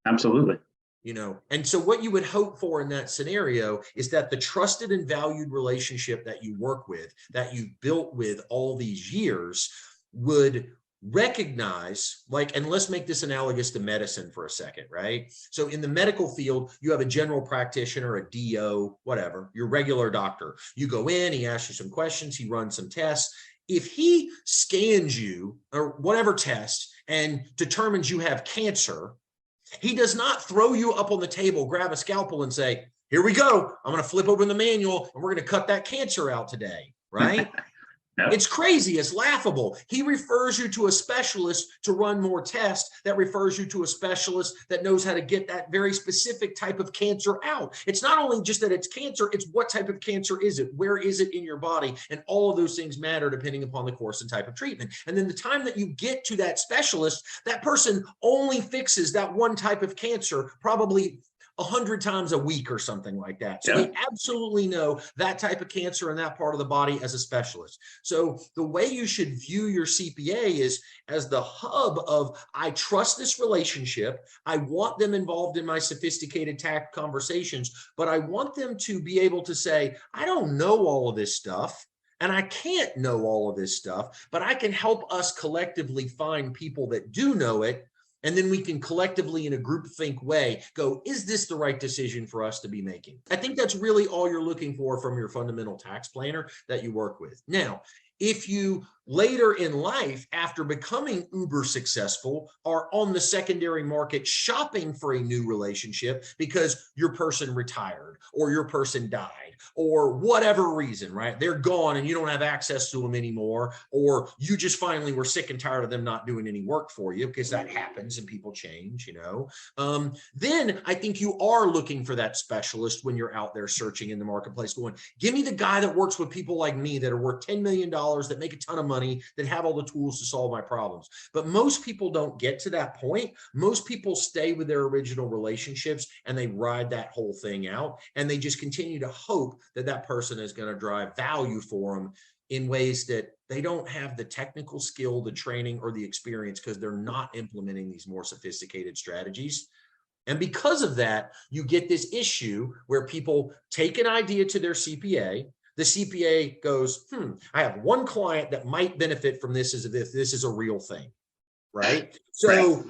absolutely. And so what you would hope for in that scenario is that the trusted and valued relationship that you work with, that you built with all these years, would recognize, like, and let's make this analogous to medicine for a second, right? So in the medical field, you have a general practitioner, a DO, whatever, your regular doctor. You go in, he asks you some questions, he runs some tests. If he scans you or whatever test and determines you have cancer, he does not throw you up on the table, grab a scalpel and say, here we go. I'm going to flip open the manual and we're going to cut that cancer out today, right? No. It's crazy. It's laughable. He refers you to a specialist to run more tests, that refers you to a specialist that knows how to get that very specific type of cancer out. It's not only just that it's cancer, it's what type of cancer is it? Where is it in your body? And all of those things matter depending upon the course and type of treatment. And then the time that you get to that specialist, that person only fixes that one type of cancer, probably 100 times a week or something like that. So they absolutely know that type of cancer in that part of the body as a specialist. So the way you should view your CPA is as the hub of, I trust this relationship. I want them involved in my sophisticated tax conversations, but I want them to be able to say, I don't know all of this stuff. And I can't know all of this stuff, but I can help us collectively find people that do know it. And then we can collectively, in a groupthink way, go, is this the right decision for us to be making? I think that's really all you're looking for from your fundamental tax planner that you work with. Now, if you later in life, after becoming uber successful, are on the secondary market shopping for a new relationship because your person retired or your person died or whatever reason, right? They're gone and you don't have access to them anymore, or you just finally were sick and tired of them not doing any work for you, because that happens and people change, then I think you are looking for that specialist when you're out there searching in the marketplace going, give me the guy that works with people like me that are worth $10 million, that make a ton of money, that have all the tools to solve my problems. But most people don't get to that point. Most people stay with their original relationships and they ride that whole thing out, and they just continue to hope that that person is going to drive value for them in ways that they don't have the technical skill, the training, or the experience, because they're not implementing these more sophisticated strategies. And because of that, you get this issue where people take an idea to their CPA. The CPA goes, I have one client that might benefit from this as if this is a real thing, right? So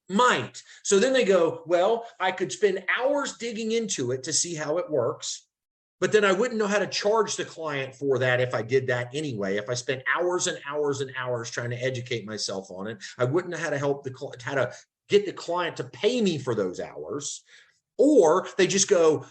might. So then they go, well, I could spend hours digging into it to see how it works, but then I wouldn't know how to charge the client for that if I did that anyway. If I spent hours and hours and hours trying to educate myself on it, I wouldn't know how to help how to get the client to pay me for those hours. Or they just go,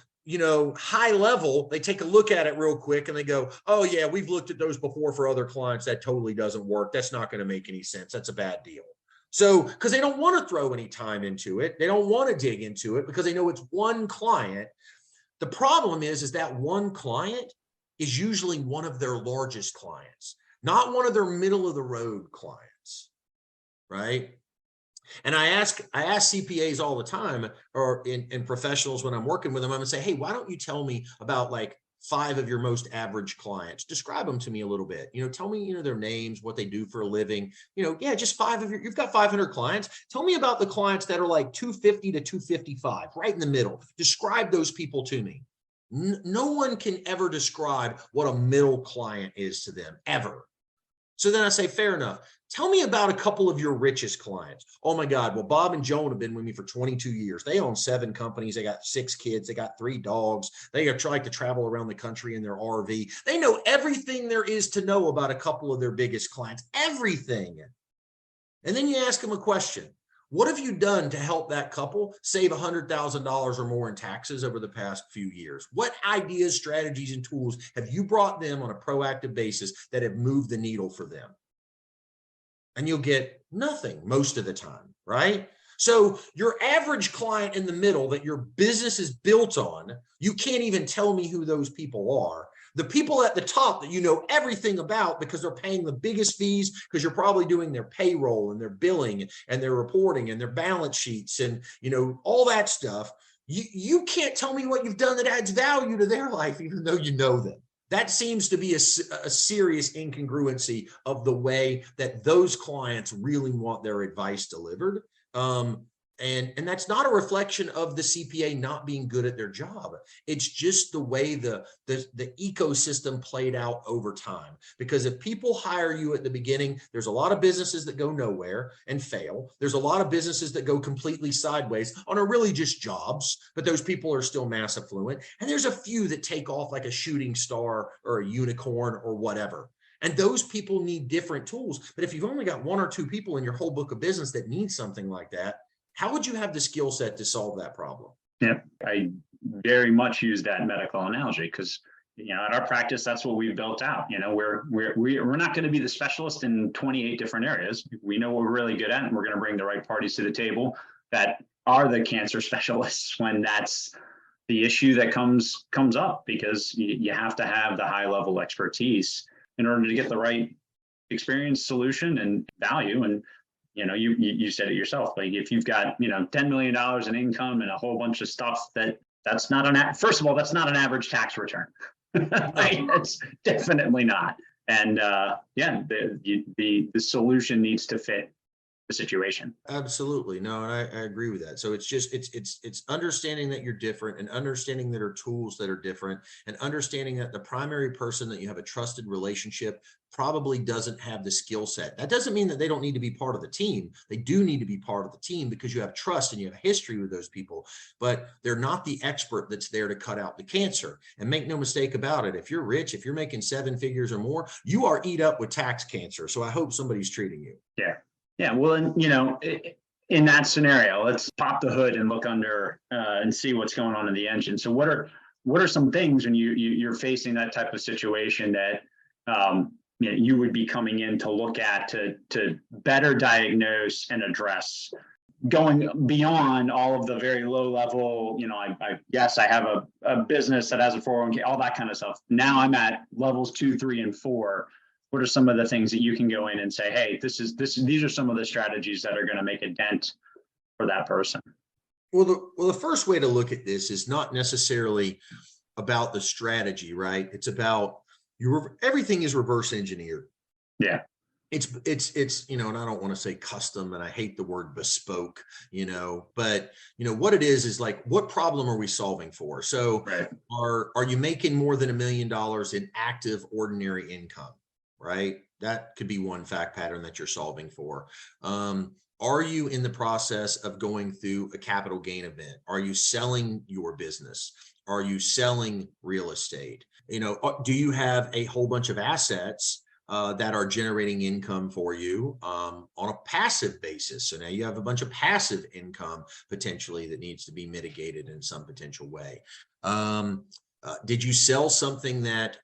high level, they take a look at it real quick and they go, oh yeah, we've looked at those before for other clients. That totally doesn't work. That's not going to make any sense. That's a bad deal. So, because they don't want to throw any time into it. They don't want to dig into it because they know it's one client. The problem is that one client is usually one of their largest clients, not one of their middle of the road clients, right? And I ask CPAs all the time, or in professionals when I'm working with them, I'm gonna say, hey, why don't you tell me about like 5 of your most average clients? Describe them to me a little bit. Tell me, their names, what they do for a living. Just 5 of you've got 500 clients. Tell me about the clients that are like 250 to 255, right in the middle. Describe those people to me. No one can ever describe what a middle client is to them, ever. So then I say, fair enough. Tell me about a couple of your richest clients. Oh my God. Well, Bob and Joan have been with me for 22 years. They own 7 companies. They got 6 kids. They got 3 dogs. They are trying to travel around the country in their RV. They know everything there is to know about a couple of their biggest clients, everything. And then you ask them a question. What have you done to help that couple save $100,000 or more in taxes over the past few years? What ideas, strategies, and tools have you brought them on a proactive basis that have moved the needle for them? And you'll get nothing most of the time, right? So your average client in the middle that your business is built on, you can't even tell me who those people are. The people at the top that you know everything about because they're paying the biggest fees, because you're probably doing their payroll and their billing and their reporting and their balance sheets and all that stuff. You can't tell me what you've done that adds value to their life, even though you know them. That seems to be a serious incongruency of the way that those clients really want their advice delivered. And that's not a reflection of the CPA not being good at their job. It's just the way the ecosystem played out over time. Because if people hire you at the beginning, there's a lot of businesses that go nowhere and fail. There's a lot of businesses that go completely sideways on are really just jobs, but those people are still mass affluent. And there's a few that take off like a shooting star or a unicorn or whatever. And those people need different tools. But if you've only got one or two people in your whole book of business that need something like that, how would you have the skill set to solve that problem? Yeah, I very much use that medical analogy because, you know, at our practice, that's what we've built out. You know, we're not going to be the specialist in 28 different areas. We know what we're really good at, and we're going to bring the right parties to the table that are the cancer specialists when that's the issue that comes up, because you have to have the high level expertise in order to get the right experience, solution, and value. And you know, you said it yourself. Like if you've got, you know, $10 million in income and a whole bunch of stuff that's not first of all, that's not an average tax return. Like, it's definitely not. And yeah, the solution needs to fit the situation. Absolutely. No, and I agree with that. So it's just, it's understanding that you're different and understanding that are tools that are different and understanding that the primary person that you have a trusted relationship probably doesn't have the skill set. That doesn't mean that they don't need to be part of the team. They do need to be part of the team because you have trust and you have a history with those people, but they're not the expert that's there to cut out the cancer. And make no mistake about it. If you're rich, if you're making 7 figures or more, you are eat up with tax cancer. So I hope somebody's treating you. Yeah. Yeah, well, and you know, in that scenario, let's pop the hood and look under and see what's going on in the engine. So what are some things when you're facing that type of situation that you know, you would be coming in to look at to better diagnose and address, going beyond all of the very low level, you know, yes, I have a business that has a 401k, all that kind of stuff. Now I'm at levels 2, 3, and 4. What are some of the things that you can go in and say, hey, these are some of the strategies that are going to make a dent for that person? Well, the first way to look at this is not necessarily about the strategy, right? It's about everything is reverse engineered. Yeah. It's, you know, and I don't want to say custom, and I hate the word bespoke, you know, but you know, what it is like, what problem are we solving for? So right. Are you making more than $1 million in active ordinary income? Right? That could be one fact pattern that you're solving for. Are you in the process of going through a capital gain event? Are you selling your business? Are you selling real estate? You know, do you have a whole bunch of assets that are generating income for you on a passive basis? So now you have a bunch of passive income potentially that needs to be mitigated in some potential way. Did you sell something that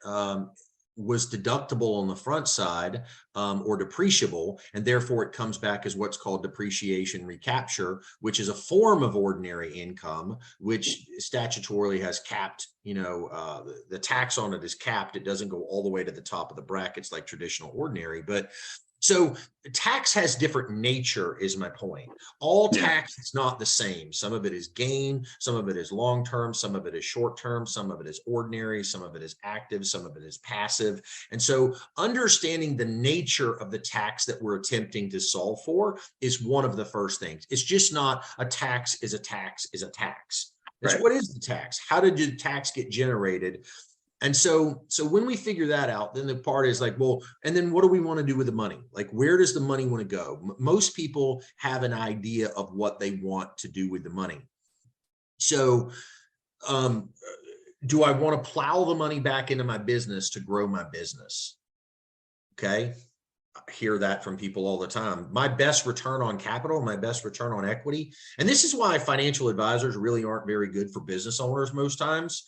was deductible on the front side or depreciable, and therefore it comes back as what's called depreciation recapture, which is a form of ordinary income, which statutorily has capped, you know, the tax on it is capped. It doesn't go all the way to the top of the brackets like traditional ordinary. But so tax has different nature is my point. All tax is not the same. Some of it is gain, some of it is long-term, some of it is short-term, some of it is ordinary, some of it is active, some of it is passive. And so understanding the nature of the tax that we're attempting to solve for is one of the first things. It's just not a tax is a tax is a tax. It's what is the tax? How did the tax get generated? And so when we figure that out, then the part is like, well, and then what do we want to do with the money? Like, where does the money want to go? Most people have an idea of what they want to do with the money. So do I want to plow the money back into my business to grow my business? Okay. I hear that from people all the time. My best return on capital, my best return on equity. And this is why financial advisors really aren't very good for business owners most times.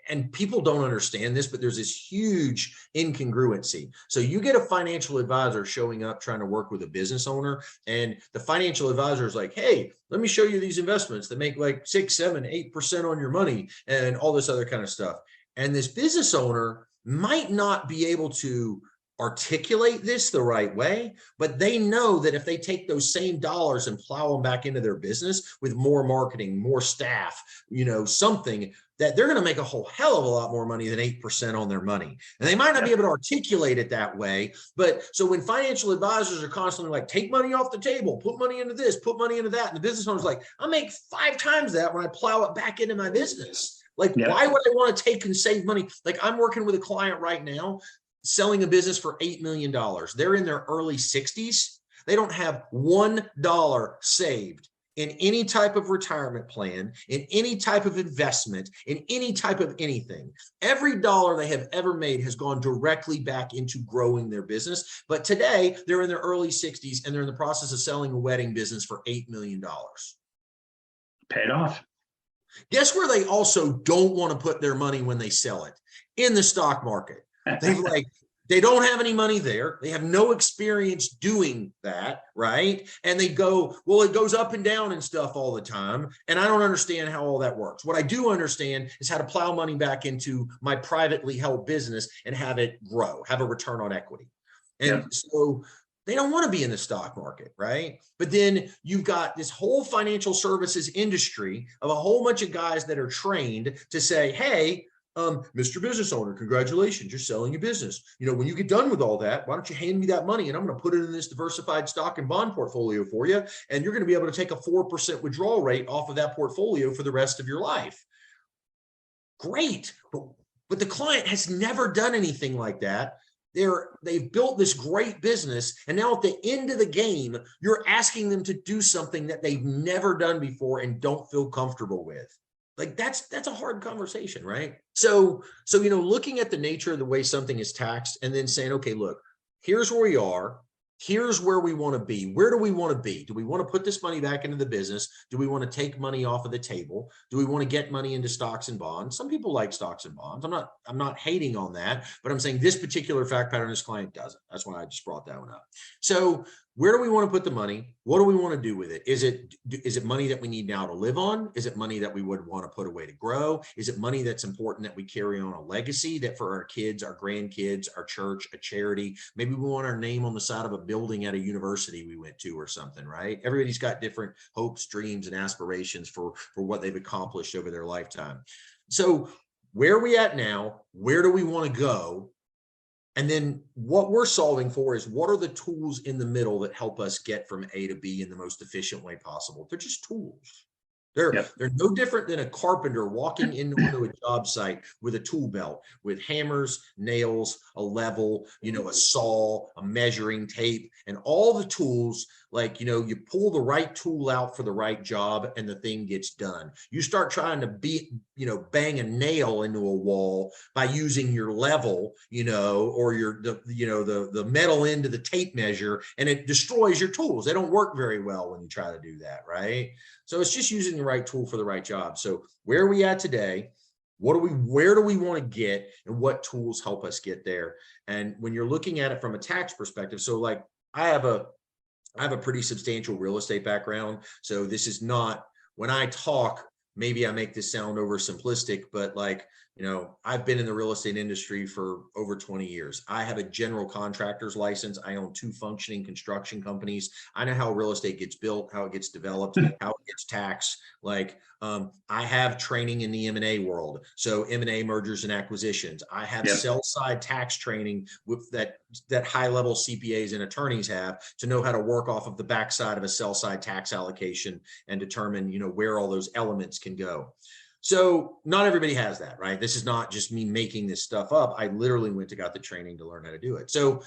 And people don't understand this, but there's this huge incongruency. So you get a financial advisor showing up trying to work with a business owner, and the financial advisor is like, hey, let me show you these investments that make like 6, 7, 8% on your money and all this other kind of stuff. And this business owner might not be able to articulate this the right way, but they know that if they take those same dollars and plow them back into their business with more marketing, more staff, something, that they're going to make a whole hell of a lot more money than 8% on their money. And they might not be able to articulate it that way. But so when financial advisors are constantly like, take money off the table, put money into this, put money into that, and the business owner's like, I make 5 times that when I plow it back into my business. Like, why would I want to take and save money? Like, I'm working with a client right now selling a business for $8 million. They're in their early 60s. They don't have $1 saved in any type of retirement plan, in any type of investment, in any type of anything. Every dollar they have ever made has gone directly back into growing their business. But today they're in their early 60s and they're in the process of selling a wedding business for $8 million. Paid off. Guess where they also don't want to put their money when they sell it? In the stock market. They don't have any money there. They have no experience doing that, right? And they go, well, it goes up and down and stuff all the time. And I don't understand how all that works. What I do understand is how to plow money back into my privately held business and have it grow, have a return on equity. And so they don't want to be in the stock market, right? But then you've got this whole financial services industry of a whole bunch of guys that are trained to say, hey, Mr. Business Owner, congratulations, you're selling your business. When you get done with all that, why don't you hand me that money and I'm going to put it in this diversified stock and bond portfolio for you. And you're going to be able to take a 4% withdrawal rate off of that portfolio for the rest of your life. Great. But the client has never done anything like that. They've built this great business. And now at the end of the game, you're asking them to do something that they've never done before and don't feel comfortable with. Like that's a hard conversation, right? So, looking at the nature of the way something is taxed and then saying, okay, look, here's where we are. Here's where we want to be. Where do we want to be? Do we want to put this money back into the business? Do we want to take money off of the table? Do we want to get money into stocks and bonds? Some people like stocks and bonds. I'm not hating on that, but I'm saying this particular fact pattern, this client doesn't. That's why I just brought that one up. So where do we want to put the money? What do we want to do with it? Is it money that we need now to live on? Is it money that we would want to put away to grow? Is it money that's important that we carry on a legacy that for our kids, our grandkids, our church, a charity? Maybe we want our name on the side of a building at a university we went to or something, right? Everybody's got different hopes, dreams, and aspirations for what they've accomplished over their lifetime. So where are we at now? Where do we want to go? And then what we're solving for is what are the tools in the middle that help us get from A to B in the most efficient way possible? They're just tools. They're no different than a carpenter walking into a job site with a tool belt, with hammers, nails, a level, a saw, a measuring tape, and all the tools. Like, you pull the right tool out for the right job and the thing gets done. You start trying to bang a nail into a wall by using your level, or the metal end of the tape measure, and it destroys your tools. They don't work very well when you try to do that, right? So it's just using the right tool for the right job. So where are we at today? Where do we want to get, and what tools help us get there? And when you're looking at it from a tax perspective, so like I have a pretty substantial real estate background. So this is not, when I talk, maybe I make this sound oversimplistic, but I've been in the real estate industry for over 20 years. I have a general contractor's license. I own 2 functioning construction companies. I know how real estate gets built, how it gets developed, how it gets taxed. I have training in the M&A world. So M&A, mergers and acquisitions. I have sell side tax training with that high level CPAs and attorneys have to know how to work off of the backside of a sell side tax allocation and determine, where all those elements can go. So not everybody has that, right? This is not just me making this stuff up. I literally went and got the training to learn how to do it. So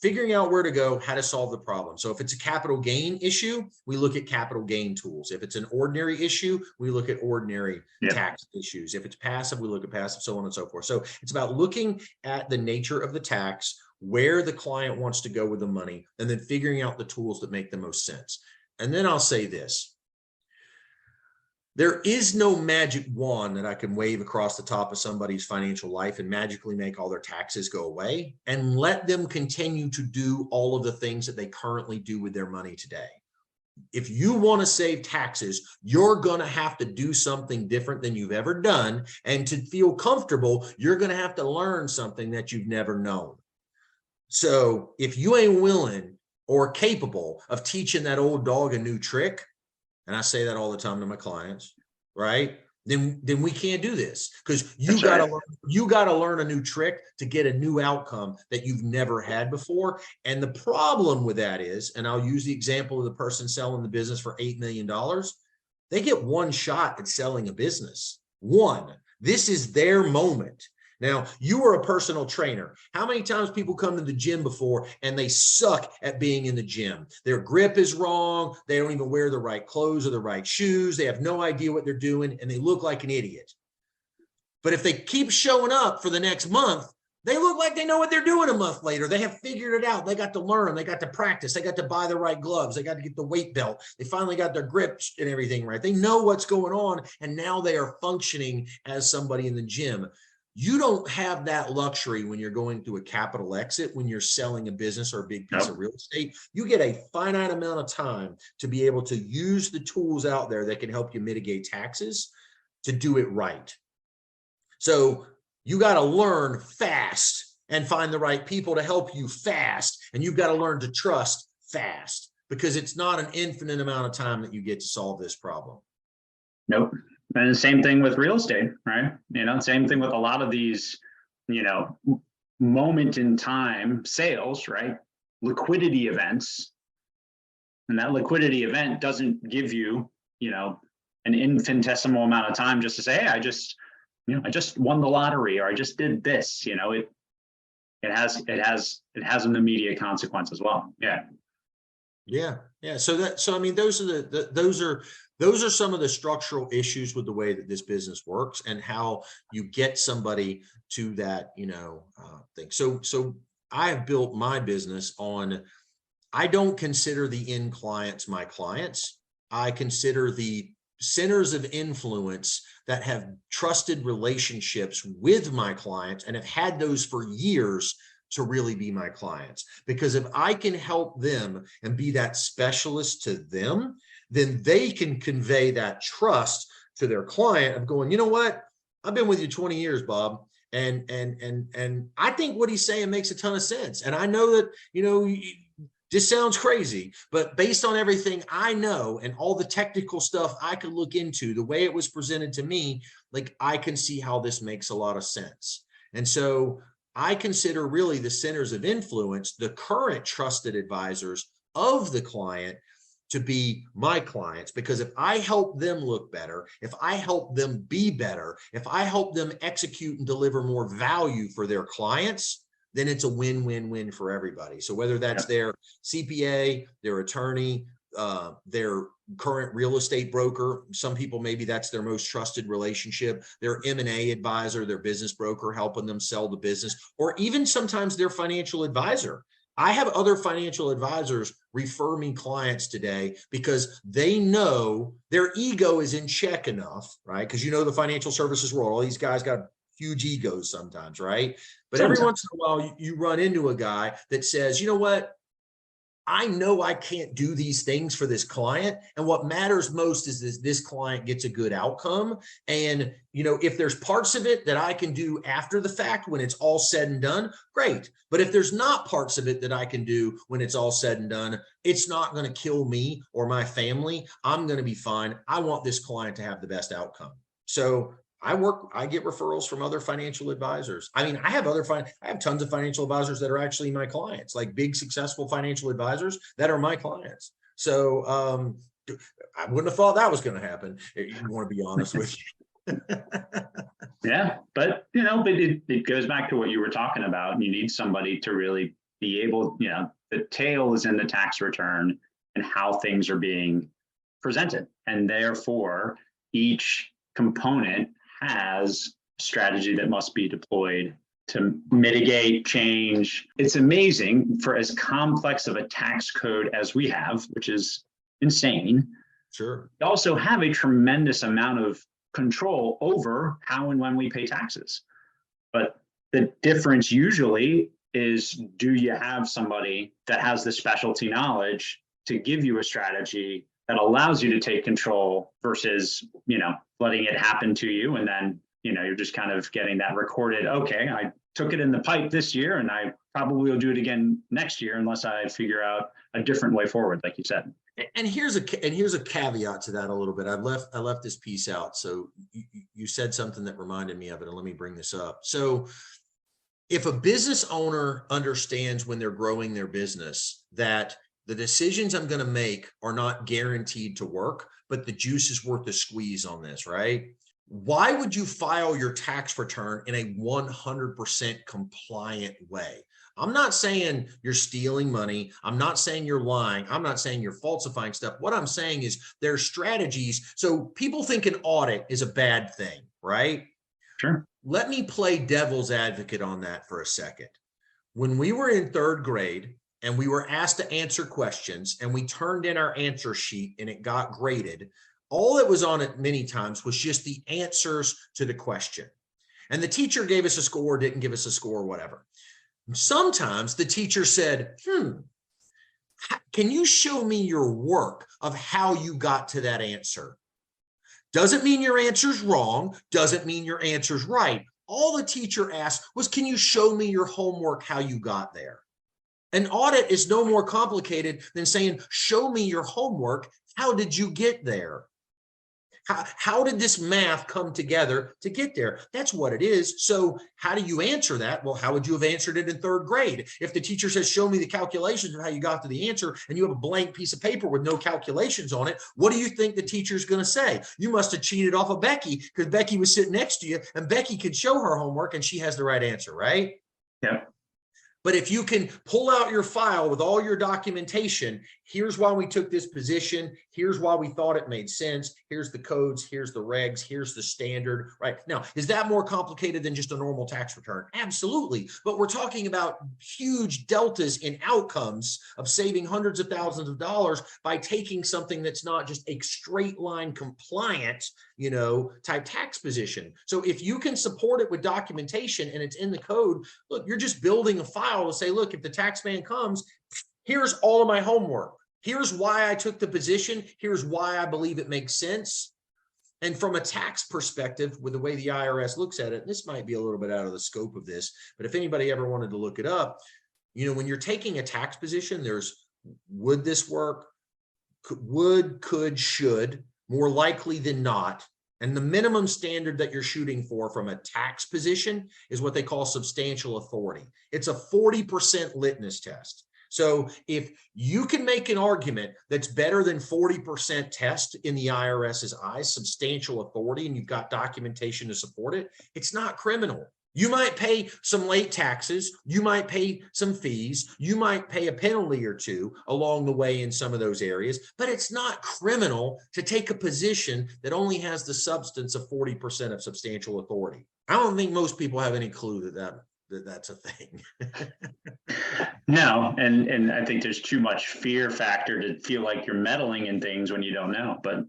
figuring out where to go, how to solve the problem. So if it's a capital gain issue, we look at capital gain tools. If it's an ordinary issue, we look at ordinary tax issues. If it's passive, we look at passive, so on and so forth. So it's about looking at the nature of the tax, where the client wants to go with the money, and then figuring out the tools that make the most sense. And then I'll say this. There is no magic wand that I can wave across the top of somebody's financial life and magically make all their taxes go away and let them continue to do all of the things that they currently do with their money today. If you want to save taxes, you're going to have to do something different than you've ever done. And to feel comfortable, you're going to have to learn something that you've never known. So if you ain't willing or capable of teaching that old dog a new trick, and I say that all the time to my clients, right? Then we can't do this, because you gotta learn a new trick to get a new outcome that you've never had before. And the problem with that is, and I'll use the example of the person selling the business for $8 million. They get one shot at selling a business. One. This is their moment. Now, you are a personal trainer. How many times people come to the gym before and they suck at being in the gym? Their grip is wrong. They don't even wear the right clothes or the right shoes. They have no idea what they're doing, and they look like an idiot. But if they keep showing up for the next month, they look like they know what they're doing a month later. They have figured it out. They got to learn. They got to practice. They got to buy the right gloves. They got to get the weight belt. They finally got their grip and everything right. They know what's going on, and now they are functioning as somebody in the gym. You don't have that luxury when you're going through a capital exit, when you're selling a business or a big piece of real estate. You get a finite amount of time to be able to use the tools out there that can help you mitigate taxes to do it right. So you got to learn fast and find the right people to help you fast. And you've got to learn to trust fast, because it's not an infinite amount of time that you get to solve this problem. Nope. And the same thing with real estate, right? Same thing with a lot of these, moment in time sales, right? Liquidity events. And that liquidity event doesn't give you, an infinitesimal amount of time just to say, hey, I just won the lottery, or I just did this. It has an immediate consequence as well. Yeah. So I mean, those are some of the structural issues with the way that this business works and how you get somebody to that, thing. So I have built my business on, I don't consider the end clients my clients. I consider the centers of influence that have trusted relationships with my clients and have had those for years to really be my clients. Because if I can help them and be that specialist to them, then they can convey that trust to their client of going, you know what? I've been with you 20 years, Bob. And I think what he's saying makes a ton of sense. And I know that, this sounds crazy, but based on everything I know and all the technical stuff I could look into, the way it was presented to me, like, I can see how this makes a lot of sense. And so I consider really the centers of influence, the current trusted advisors of the client, to be my clients. Because if I help them look better, if I help them be better, if I help them execute and deliver more value for their clients, then it's a win-win-win for everybody. So whether that's their CPA, their attorney, their current real estate broker, some people, maybe that's their most trusted relationship, their M&A advisor, their business broker helping them sell the business, or even sometimes their financial advisor. I have other financial advisors refer me clients today because they know their ego is in check enough, right? Because the financial services world, all these guys got huge egos sometimes, right? But every once in a while, you run into a guy that says, you know what? I know I can't do these things for this client. And what matters most is this client gets a good outcome. And, if there's parts of it that I can do after the fact, when it's all said and done, great. But if there's not parts of it that I can do when it's all said and done, it's not going to kill me or my family. I'm going to be fine. I want this client to have the best outcome. So I get referrals from other financial advisors. I mean, I have tons of financial advisors that are actually my clients, like big, successful financial advisors that are my clients. So I wouldn't have thought that was going to happen. You want to be honest with you. Yeah, but it goes back to what you were talking about. You need somebody to really be able, the tail is in the tax return and how things are being presented. And therefore, each component has a strategy that must be deployed to mitigate change. It's amazing, for as complex of a tax code as we have, which is insane. Sure. We also have a tremendous amount of control over how and when we pay taxes. But the difference usually is, do you have somebody that has the specialty knowledge to give you a strategy that allows you to take control versus, letting it happen to you. And then, you're just kind of getting that recorded. Okay, took it in the pipe this year, and I probably will do it again next year unless I figure out a different way forward, like you said. And here's a caveat to that a little bit. I left this piece out. So you said something that reminded me of it, and let me bring this up. So if a business owner understands when they're growing their business that the decisions I'm going to make are not guaranteed to work, but the juice is worth the squeeze on this, right? Why would you file your tax return in a 100% compliant way? I'm not saying you're stealing money. I'm not saying you're lying. I'm not saying you're falsifying stuff. What I'm saying is there's strategies. So people think an audit is a bad thing, right? Sure. Let me play devil's advocate on that for a second. When we were in third grade and we were asked to answer questions and we turned in our answer sheet and it got graded, all that was on it many times was just the answers to the question. And the teacher gave us a score, didn't give us a score, whatever. Sometimes the teacher said, can you show me your work of how you got to that answer? Doesn't mean your answer's wrong. Doesn't mean your answer's right. All the teacher asked was, can you show me your homework, how you got there? An audit is no more complicated than saying, show me your homework. How did you get there? How did this math come together to get there? That's what it is. So how do you answer that? Well, how would you have answered it in third grade? If the teacher says, show me the calculations of how you got to the answer, and you have a blank piece of paper with no calculations on it, what do you think the teacher's going to say? You must have cheated off of Becky because Becky was sitting next to you and Becky could show her homework and she has the right answer, right? Yeah. But if you can pull out your file with all your documentation, here's why we took this position, here's why we thought it made sense, here's the codes, here's the regs, here's the standard, right? Now, is that more complicated than just a normal tax return? Absolutely. But we're talking about huge deltas in outcomes of saving hundreds of thousands of dollars by taking something that's not just a straight line compliant, type tax position. So if you can support it with documentation and it's in the code, look, you're just building a file to say, look, if the tax man comes, here's all of my homework. Here's why I took the position. Here's why I believe it makes sense. And from a tax perspective, with the way the IRS looks at it, this might be a little bit out of the scope of this, but if anybody ever wanted to look it up, when you're taking a tax position, there's would this work? Would, could, should, more likely than not. And the minimum standard that you're shooting for from a tax position is what they call substantial authority. It's a 40% litmus test. So if you can make an argument that's better than 40% test in the IRS's eyes, substantial authority, and you've got documentation to support it, it's not criminal. You might pay some late taxes, you might pay some fees, you might pay a penalty or two along the way in some of those areas, but it's not criminal to take a position that only has the substance of 40% of substantial authority. I don't think most people have any clue that that's a thing. No, and I think there's too much fear factor to feel like you're meddling in things when you don't know. But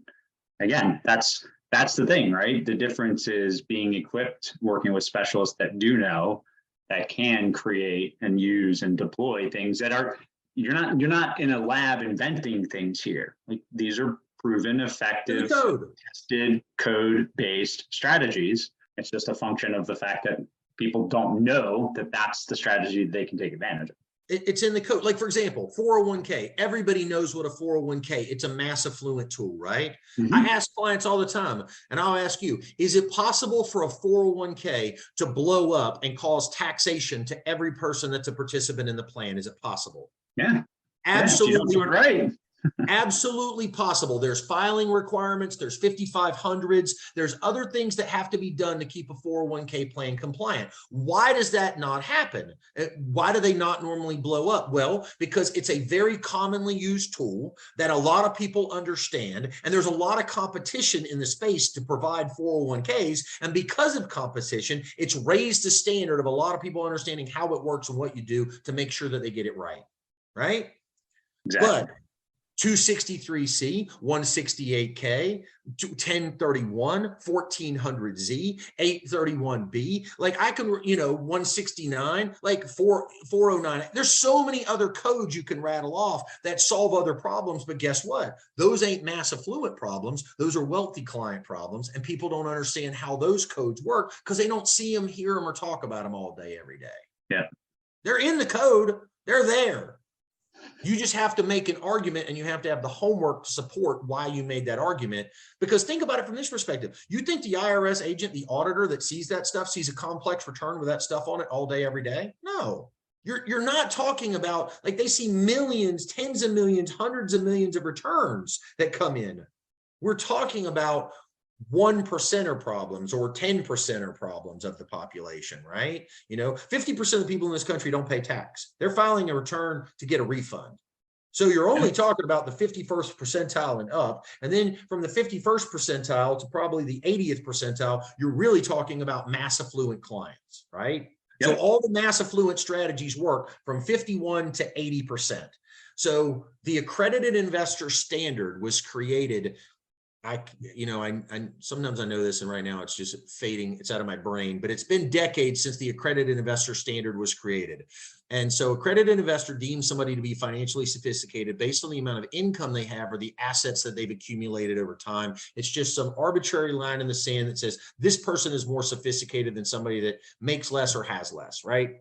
again, that's the thing, right? The difference is being equipped, working with specialists that do know, that can create and use and deploy things that are, you're not in a lab inventing things here. Like, these are proven, effective, tested, code-based strategies. It's just a function of the fact that people don't know that that's the strategy they can take advantage of. It's in the code. Like, for example, 401k. Everybody knows what a 401k. It's a mass affluent tool, right? Mm-hmm. I ask clients all the time, and I'll ask you, is it possible for a 401k to blow up and cause taxation to every person that's a participant in the plan? Is it possible? Yeah. Absolutely. Yeah, you don't do it right. Absolutely possible. There's filing requirements, there's 5500s, there's other things that have to be done to keep a 401k plan compliant. Why does that not happen? Why do they not normally blow up? Well, because it's a very commonly used tool that a lot of people understand, and there's a lot of competition in the space to provide 401ks. And because of competition, it's raised the standard of a lot of people understanding how it works and what you do to make sure that they get it right. Right? Exactly. But 263C, 168K, 1031, 1400Z, 831B. Like I can, 169, like 409. There's so many other codes you can rattle off that solve other problems. But guess what? Those ain't mass affluent problems. Those are wealthy client problems. And people don't understand how those codes work because they don't see them, hear them, or talk about them all day, every day. Yeah. They're in the code. They're there. You just have to make an argument, and you have to have the homework to support why you made that argument. Because think about it from this perspective. You think the IRS agent, the auditor that sees that stuff, sees a complex return with that stuff on it all day, every day? No. You're not talking about, like, they see millions, tens of millions, hundreds of millions of returns that come in. We're talking about 1%er problems or 10%er problems of the population, right? 50% of the people in this country don't pay tax. They're filing a return to get a refund. So you're only talking about the 51st percentile and up. And then from the 51st percentile to probably the 80th percentile, you're really talking about mass affluent clients, right? Yep. So all the mass affluent strategies work from 51 to 80%. So the accredited investor standard was created. I sometimes I know this, and right now it's just fading. It's out of my brain, but it's been decades since the accredited investor standard was created. And so accredited investor deems somebody to be financially sophisticated based on the amount of income they have or the assets that they've accumulated over time. It's just some arbitrary line in the sand that says this person is more sophisticated than somebody that makes less or has less, right?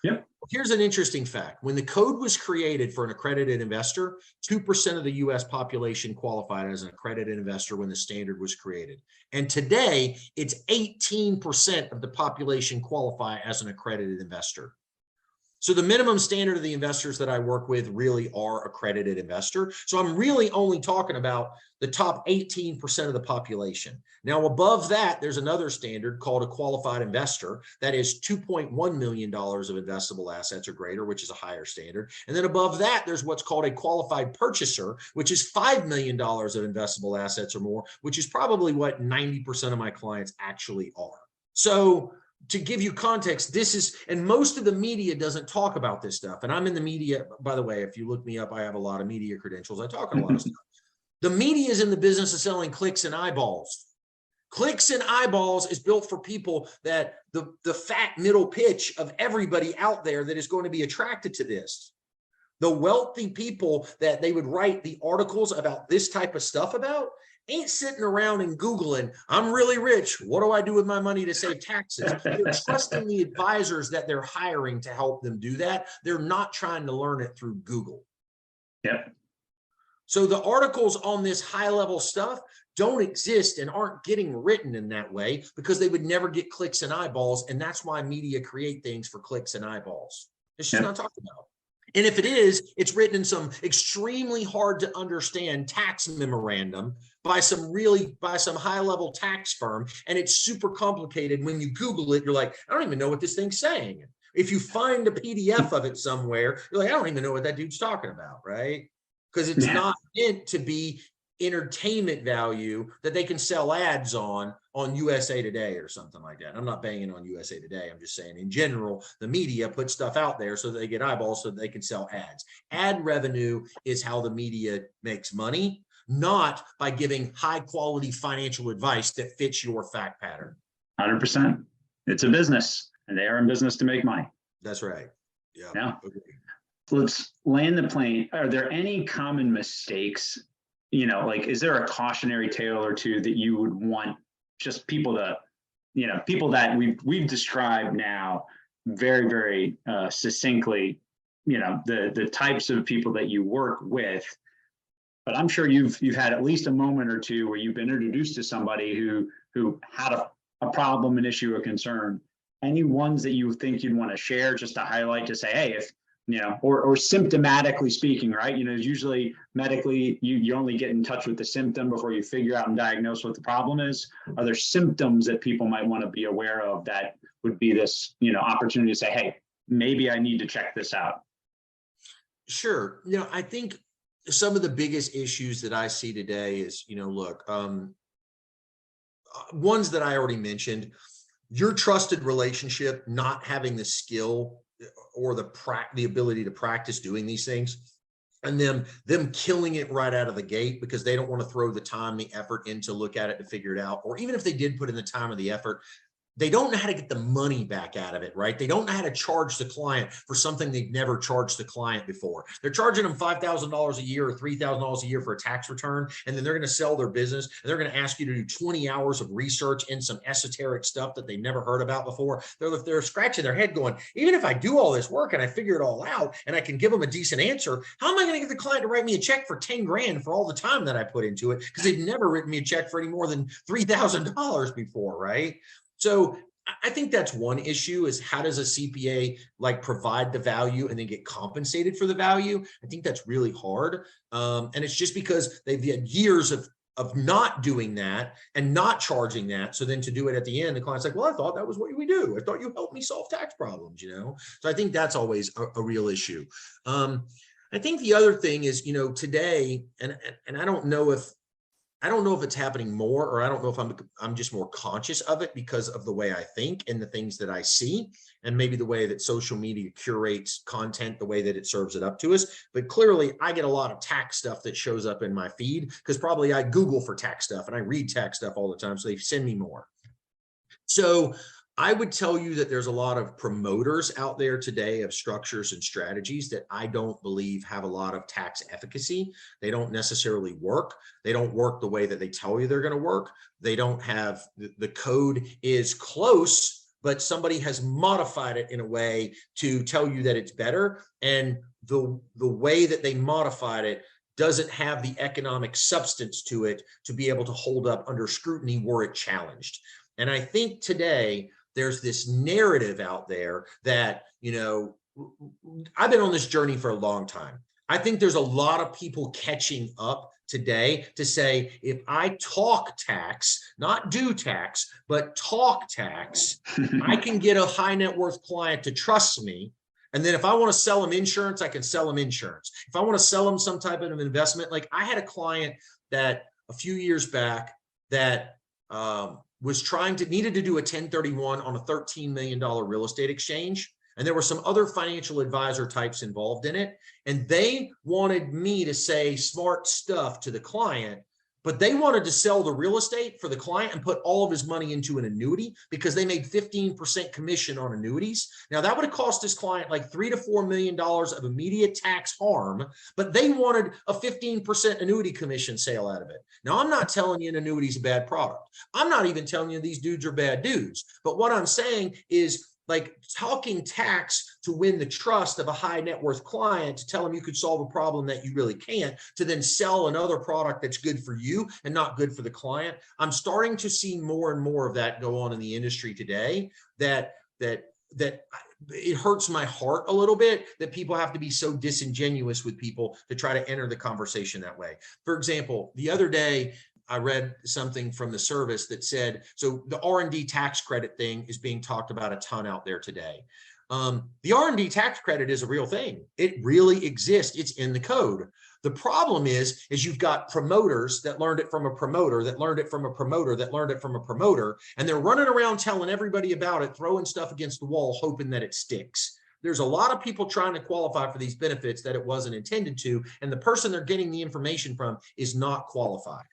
Yep. Here's an interesting fact. When the code was created for an accredited investor, 2% of the US population qualified as an accredited investor when the standard was created. And today, it's 18% of the population qualify as an accredited investor. So the minimum standard of the investors that I work with really are accredited investor. So I'm really only talking about the top 18% of the population. Now, above that, there's another standard called a qualified investor. That is $2.1 million of investable assets or greater, which is a higher standard. And then above that, there's what's called a qualified purchaser, which is $5 million of investable assets or more, which is probably what 90% of my clients actually are. So to give you context, this is, and most of the media doesn't talk about this stuff. And I'm in the media, by the way, if you look me up, I have a lot of media credentials. I talk on a lot of stuff. The media is in the business of selling clicks and eyeballs. Clicks and eyeballs is built for people that the fat middle pitch of everybody out there that is going to be attracted to this. The wealthy people that they would write the articles about this type of stuff about ain't sitting around and Googling, I'm really rich. What do I do with my money to save taxes? They're trusting the advisors that they're hiring to help them do that. They're not trying to learn it through Google. Yep. So the articles on this high level stuff don't exist and aren't getting written in that way because they would never get clicks and eyeballs. And that's why media create things for clicks and eyeballs. It's just not talked about. And if it is, it's written in some extremely hard to understand tax memorandum by some high level tax firm. And it's super complicated. When you Google it, you're like, I don't even know what this thing's saying. If you find a PDF of it somewhere, you're like, I don't even know what that dude's talking about, right? Because it's not meant to be entertainment value that they can sell ads on USA Today or something like that. I'm not banging on USA Today. I'm just saying in general, the media puts stuff out there so that they get eyeballs so that they can sell ads. Ad revenue is how the media makes money, not by giving high quality financial advice that fits your fact pattern. 100%. It's a business and they are in business to make money. That's right. Yeah. Okay. Let's land the plane. Are there any common mistakes? Like, is there a cautionary tale or two that you would want just people to, people that we've described now very, very succinctly, the types of people that you work with, but I'm sure you've had at least a moment or two where you've been introduced to somebody who had a problem, an issue, a concern. Any ones that you think you'd want to share just to highlight, to say, hey, if or symptomatically speaking, right? Usually medically, you only get in touch with the symptom before you figure out and diagnose what the problem is. Are there symptoms that people might want to be aware of that would be this, opportunity to say, hey, maybe I need to check this out? Sure. I think some of the biggest issues that I see today is, look, ones that I already mentioned, your trusted relationship, not having the skill or the ability to practice doing these things. and them killing it right out of the gate because they don't want to throw the time, the effort in to look at it to figure it out. Or even if they did put in the time or the effort, they don't know how to get the money back out of it, right? They don't know how to charge the client for something they've never charged the client before. They're charging them $5,000 a year or $3,000 a year for a tax return, and then they're going to sell their business, and they're going to ask you to do 20 hours of research in some esoteric stuff that they never heard about before. They're scratching their head going, even if I do all this work and I figure it all out and I can give them a decent answer, how am I going to get the client to write me a check for 10 grand for all the time that I put into it? Because they've never written me a check for any more than $3,000 before, right? So I think that's one issue, is how does a CPA like provide the value and then get compensated for the value? I think that's really hard. And it's just because they've had years of not doing that and not charging that. So then to do it at the end, the client's like, well, I thought that was what we do. I thought you helped me solve tax problems, you know? So I think that's always a real issue. I think the other thing is, you know, today, and I don't know if it's happening more, or I don't know if I'm just more conscious of it because of the way I think and the things that I see, and maybe the way that social media curates content, the way that it serves it up to us. But clearly I get a lot of tax stuff that shows up in my feed because probably I Google for tax stuff and I read tax stuff all the time. So they send me more. So I would tell you that there's a lot of promoters out there today of structures and strategies that I don't believe have a lot of tax efficacy. They don't necessarily work. They don't work the way that they tell you they're going to work. They don't have, the code is close, but somebody has modified it in a way to tell you that it's better. And the way that they modified it doesn't have the economic substance to it to be able to hold up under scrutiny were it challenged. And I think today, there's this narrative out there that, you know, I've been on this journey for a long time. I think there's a lot of people catching up today to say, if I talk tax, not do tax, but talk tax, I can get a high net worth client to trust me. And then if I want to sell them insurance, I can sell them insurance. If I want to sell them some type of investment, like I had a client that a few years back that, needed to do a 1031 on a $13 million real estate exchange. And there were some other financial advisor types involved in it. And they wanted me to say smart stuff to the client, but they wanted to sell the real estate for the client and put all of his money into an annuity because they made 15% commission on annuities. Now that would have cost this client like $3 to $4 million of immediate tax harm, but they wanted a 15% annuity commission sale out of it. Now I'm not telling you an annuity is a bad product. I'm not even telling you these dudes are bad dudes. But what I'm saying is, like, talking tax to win the trust of a high net worth client, to tell them you could solve a problem that you really can't, to then sell another product that's good for you and not good for the client. I'm starting to see more and more of that go on in the industry today, that it hurts my heart a little bit that people have to be so disingenuous with people to try to enter the conversation that way. For example, the other day, I read something from the service that said, so the R&D tax credit thing is being talked about a ton out there today. The R&D tax credit is a real thing. It really exists. It's in the code. The problem is you've got promoters that learned it from a promoter, that learned it from a promoter, that learned it from a promoter, and they're running around telling everybody about it, throwing stuff against the wall, hoping that it sticks. There's a lot of people trying to qualify for these benefits that it wasn't intended to, and the person they're getting the information from is not qualified.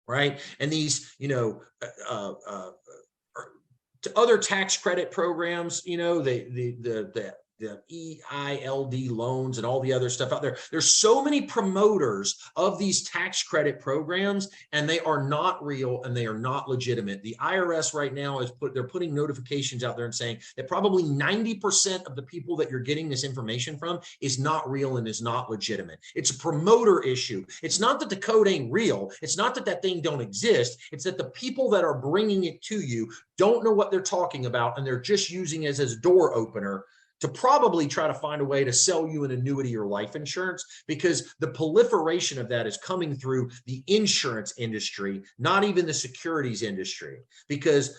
Right. And these, you know, to other tax credit programs, you know, the EILD loans and all the other stuff out there. There's so many promoters of these tax credit programs, and they are not real and they are not legitimate. The IRS right now they're putting notifications out there and saying that probably 90% of the people that you're getting this information from is not real and is not legitimate. It's a promoter issue. It's not that the code ain't real. It's not that that thing don't exist. It's that the people that are bringing it to you don't know what they're talking about, and they're just using it as a door opener to probably try to find a way to sell you an annuity or life insurance, because the proliferation of that is coming through the insurance industry, not even the securities industry, because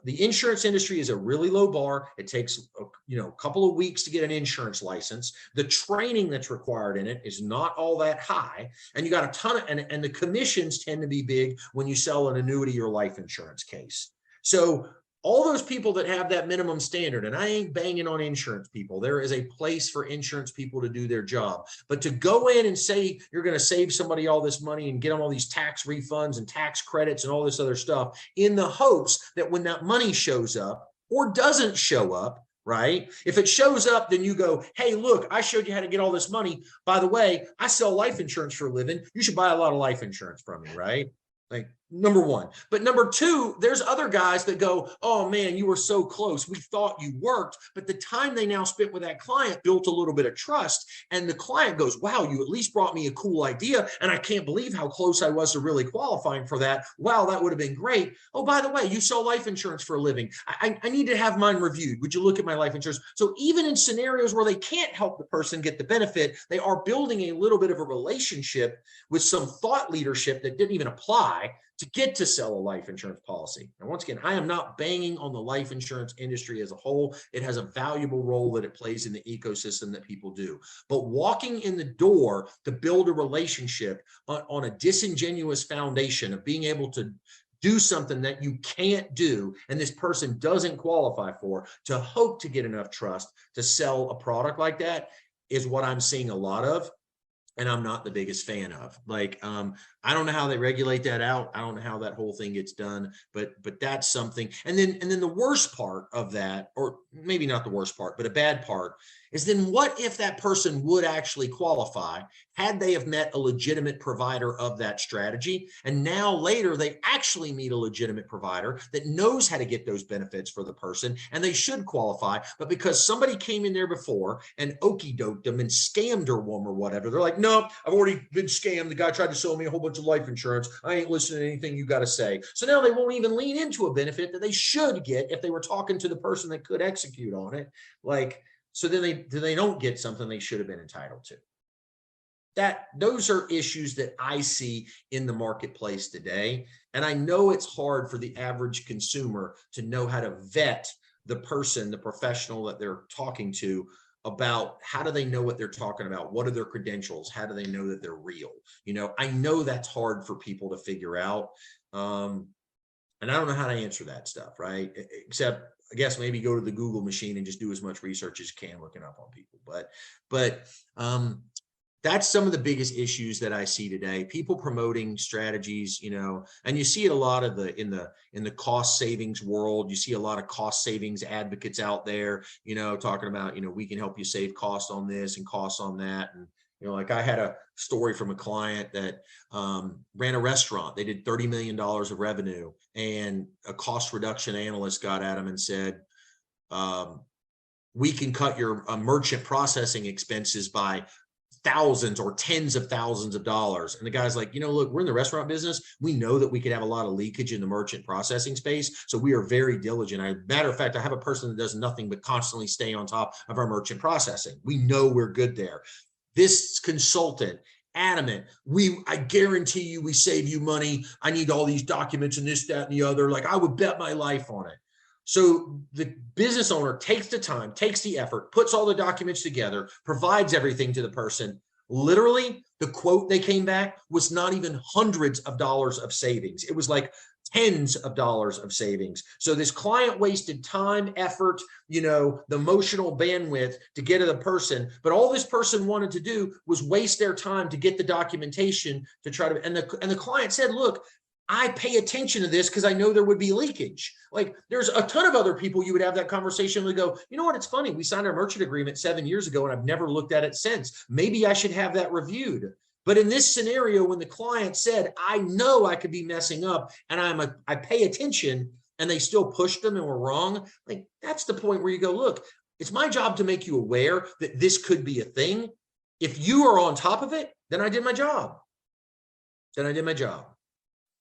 the insurance industry is a really low bar. It takes a couple of weeks to get an insurance license. The training that's required in it is not all that high, and you got a ton of, and the commissions tend to be big when you sell an annuity or life insurance case. So all those people that have that minimum standard, and I ain't banging on insurance people. There is a place for insurance people to do their job. But to go in and say you're going to save somebody all this money and get them all these tax refunds and tax credits and all this other stuff in the hopes that when that money shows up or doesn't show up, right? If it shows up, then you go, hey, look, I showed you how to get all this money. By the way, I sell life insurance for a living. You should buy a lot of life insurance from me, right? Like, number one. But number two, there's other guys that go, oh man, you were so close. We thought you worked. But the time they now spent with that client built a little bit of trust. And the client goes, wow, you at least brought me a cool idea. And I can't believe how close I was to really qualifying for that. Wow, that would have been great. Oh, by the way, you sell life insurance for a living. I need to have mine reviewed. Would you look at my life insurance? So even in scenarios where they can't help the person get the benefit, they are building a little bit of a relationship with some thought leadership that didn't even apply to get to sell a life insurance policy. And once again, I am not banging on the life insurance industry as a whole. It has a valuable role that it plays in the ecosystem that people do. But walking in the door to build a relationship on a disingenuous foundation of being able to do something that you can't do and this person doesn't qualify for, to hope to get enough trust to sell a product like that, is what I'm seeing a lot of. And I'm not the biggest fan of. Like, I don't know how they regulate that out. I don't know how that whole thing gets done, but that's something. And then the worst part of that, or maybe not the worst part, but a bad part, is then what if that person would actually qualify had they have met a legitimate provider of that strategy, and now later they actually meet a legitimate provider that knows how to get those benefits for the person, and they should qualify, but because somebody came in there before and okey-doked them and scammed her woman or whatever, they're like, nope, I've already been scammed. The guy tried to sell me a whole bunch of life insurance. I ain't listening to anything you got to say. So now they won't even lean into a benefit that they should get if they were talking to the person that could execute on it. Like, so then they don't get something they should have been entitled to. Those are issues that I see in the marketplace today. And I know it's hard for the average consumer to know how to vet the person, the professional that they're talking to, about how do they know what they're talking about? What are their credentials? How do they know that they're real? You know, I know that's hard for people to figure out. And I don't know how to answer that stuff, right? Except, I guess, maybe go to the Google machine and just do as much research as you can looking up on people. But that's some of the biggest issues that I see today. People promoting strategies, you know, and you see it a lot of in the cost savings world. You see a lot of cost savings advocates out there, you know, talking about, you know, we can help you save cost on this and costs on that. And, you know, like I had a story from a client that ran a restaurant. They did $30 million of revenue, and a cost reduction analyst got at them and said, we can cut your merchant processing expenses by thousands or tens of thousands of dollars. And the guy's like, you know, look, we're in the restaurant business. We know that we could have a lot of leakage in the merchant processing space. So we are very diligent. Matter of fact, I have a person that does nothing but constantly stay on top of our merchant processing. We know we're good there. This consultant, adamant, I guarantee you we save you money. I need all these documents and this, that, and the other. Like, I would bet my life on it. So the business owner takes the time, takes the effort, puts all the documents together, provides everything to the person. Literally, the quote they came back was not even hundreds of dollars of savings. It was like tens of dollars of savings. So this client wasted time, effort, you know, the emotional bandwidth to get to the person. But all this person wanted to do was waste their time to get the documentation to try to, and the client said, look, I pay attention to this because I know there would be leakage. Like, there's a ton of other people you would have that conversation with, go, you know what, it's funny. We signed our merchant agreement 7 years ago and I've never looked at it since. Maybe I should have that reviewed. But in this scenario, when the client said, I know I could be messing up and I pay attention, and they still pushed them and were wrong, like, that's the point where you go, look, it's my job to make you aware that this could be a thing. If you are on top of it, then I did my job.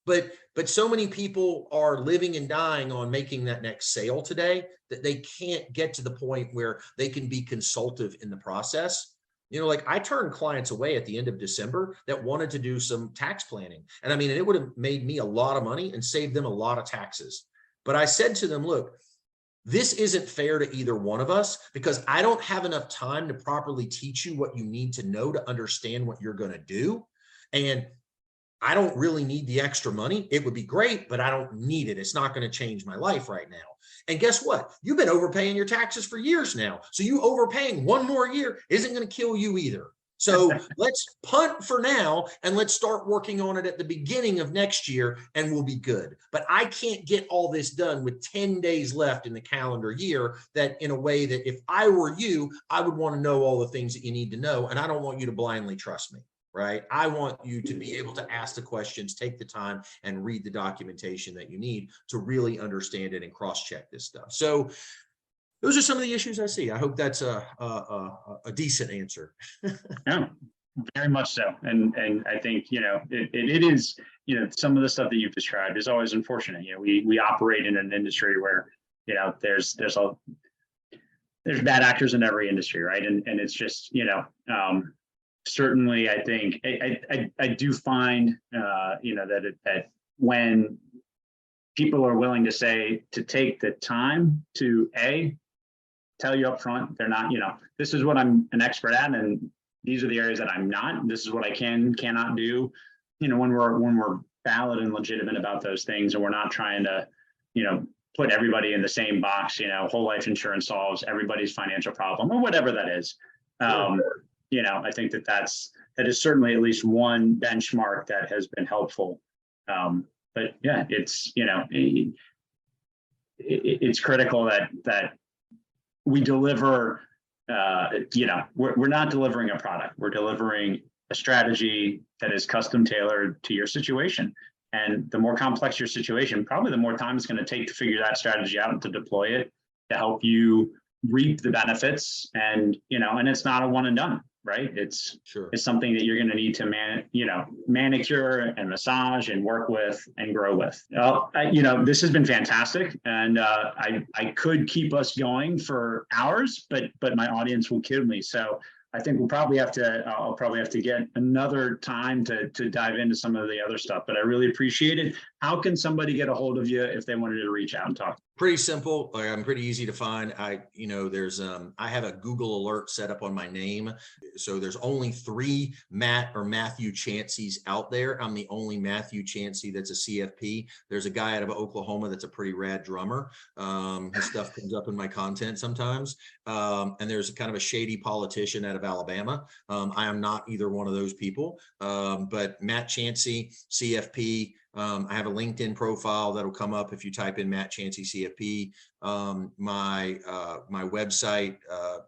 But so many people are living and dying on making that next sale today that they can't get to the point where they can be consultative in the process. You know, like, I turned clients away at the end of December that wanted to do some tax planning. And I mean, it would have made me a lot of money and saved them a lot of taxes. But I said to them, look, this isn't fair to either one of us, because I don't have enough time to properly teach you what you need to know to understand what you're going to do. And I don't really need the extra money. It would be great, but I don't need it. It's not going to change my life right now. And guess what? You've been overpaying your taxes for years now. So you overpaying one more year isn't going to kill you either. So let's punt for now and let's start working on it at the beginning of next year and we'll be good. But I can't get all this done with 10 days left in the calendar year, that in a way that if I were you, I would want to know all the things that you need to know. And I don't want you to blindly trust me, right? I want you to be able to ask the questions, take the time and read the documentation that you need to really understand it and cross-check this stuff. So those are some of the issues I see. I hope that's a decent answer. Yeah, very much so. And I think, it is, some of the stuff that you've described is always unfortunate. We operate in an industry where, there's bad actors in every industry, right? And it's just, certainly I think I do find, that when people are willing to take the time to tell you up front, they're not, this is what I'm an expert at, and these are the areas that I'm not. This is what I cannot do. When we're valid and legitimate about those things, and we're not trying to, put everybody in the same box. Whole life insurance solves everybody's financial problem, or whatever that is. I think that is certainly at least one benchmark that has been helpful. But yeah, it's it's critical that we deliver, we're not delivering a product. We're delivering a strategy that is custom tailored to your situation. And the more complex your situation, probably the more time it's going to take to figure that strategy out and to deploy it to help you reap the benefits. And, and it's not a one and done, right? It's something that you're going to need to manicure and massage and work with and grow with. This has been fantastic, and I could keep us going for hours, but my audience will kill me. So I think I'll probably have to get another time to dive into some of the other stuff, but I really appreciate it. How can somebody get a hold of you if they wanted to reach out and talk? Pretty simple. I'm pretty easy to find. I have a Google alert set up on my name. So there's only 3 Matt or Matthew Chanceys out there. I'm the only Matthew Chancey that's a CFP. There's a guy out of Oklahoma that's a pretty rad drummer. His stuff comes up in my content sometimes. And there's a kind of a shady politician out of Alabama. I am not either one of those people. But Matt Chancey, CFP. I have a LinkedIn profile that'll come up if you type in Matt Chancey CFP. My website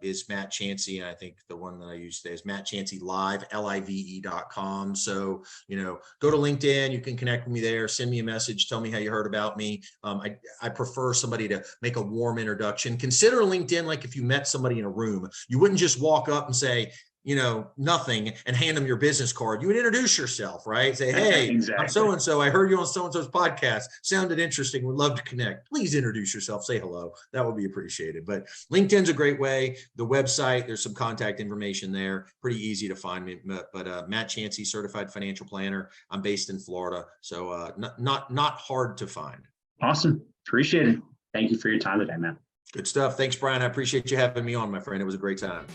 is Matt Chancey, and I think the one that I use today is Matt Chancey Live, live.com. So, go to LinkedIn. You can connect with me there. Send me a message. Tell me how you heard about me. I prefer somebody to make a warm introduction. Consider LinkedIn like if you met somebody in a room. You wouldn't just walk up and say, nothing and hand them your business card. You would introduce yourself, right? Say, hey, exactly. I'm so-and-so. I heard you on so-and-so's podcast. Sounded interesting. Would love to connect. Please introduce yourself. Say hello. That would be appreciated. But LinkedIn's a great way. The website, there's some contact information there. Pretty easy to find me. But Matt Chancey, certified financial planner. I'm based in Florida. So not hard to find. Awesome. Appreciate it. Thank you for your time today, Matt. Good stuff. Thanks, Brian. I appreciate you having me on, my friend. It was a great time.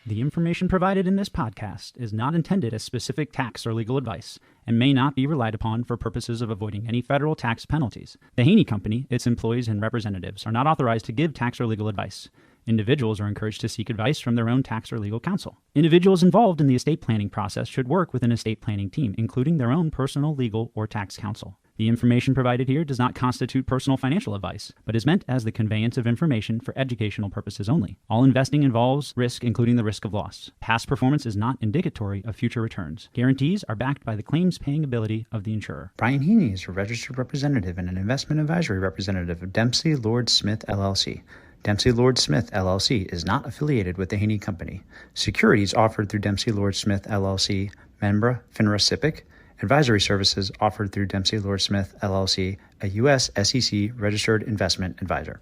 The information provided in this podcast is not intended as specific tax or legal advice and may not be relied upon for purposes of avoiding any federal tax penalties. The Haney Company, its employees, and representatives are not authorized to give tax or legal advice. Individuals are encouraged to seek advice from their own tax or legal counsel. Individuals involved in the estate planning process should work with an estate planning team, including their own personal, legal, or tax counsel. The information provided here does not constitute personal financial advice, but is meant as the conveyance of information for educational purposes only. All investing involves risk, including the risk of loss. Past performance is not indicatory of future returns. Guarantees are backed by the claims-paying ability of the insurer. Brian Haney is a registered representative and an investment advisory representative of Dempsey Lord Smith, LLC. Dempsey Lord Smith, LLC is not affiliated with the Haney Company. Securities offered through Dempsey Lord Smith, LLC, member FINRA SIPC. Advisory services offered through Dempsey Lord Smith, LLC, a U.S. SEC registered investment advisor.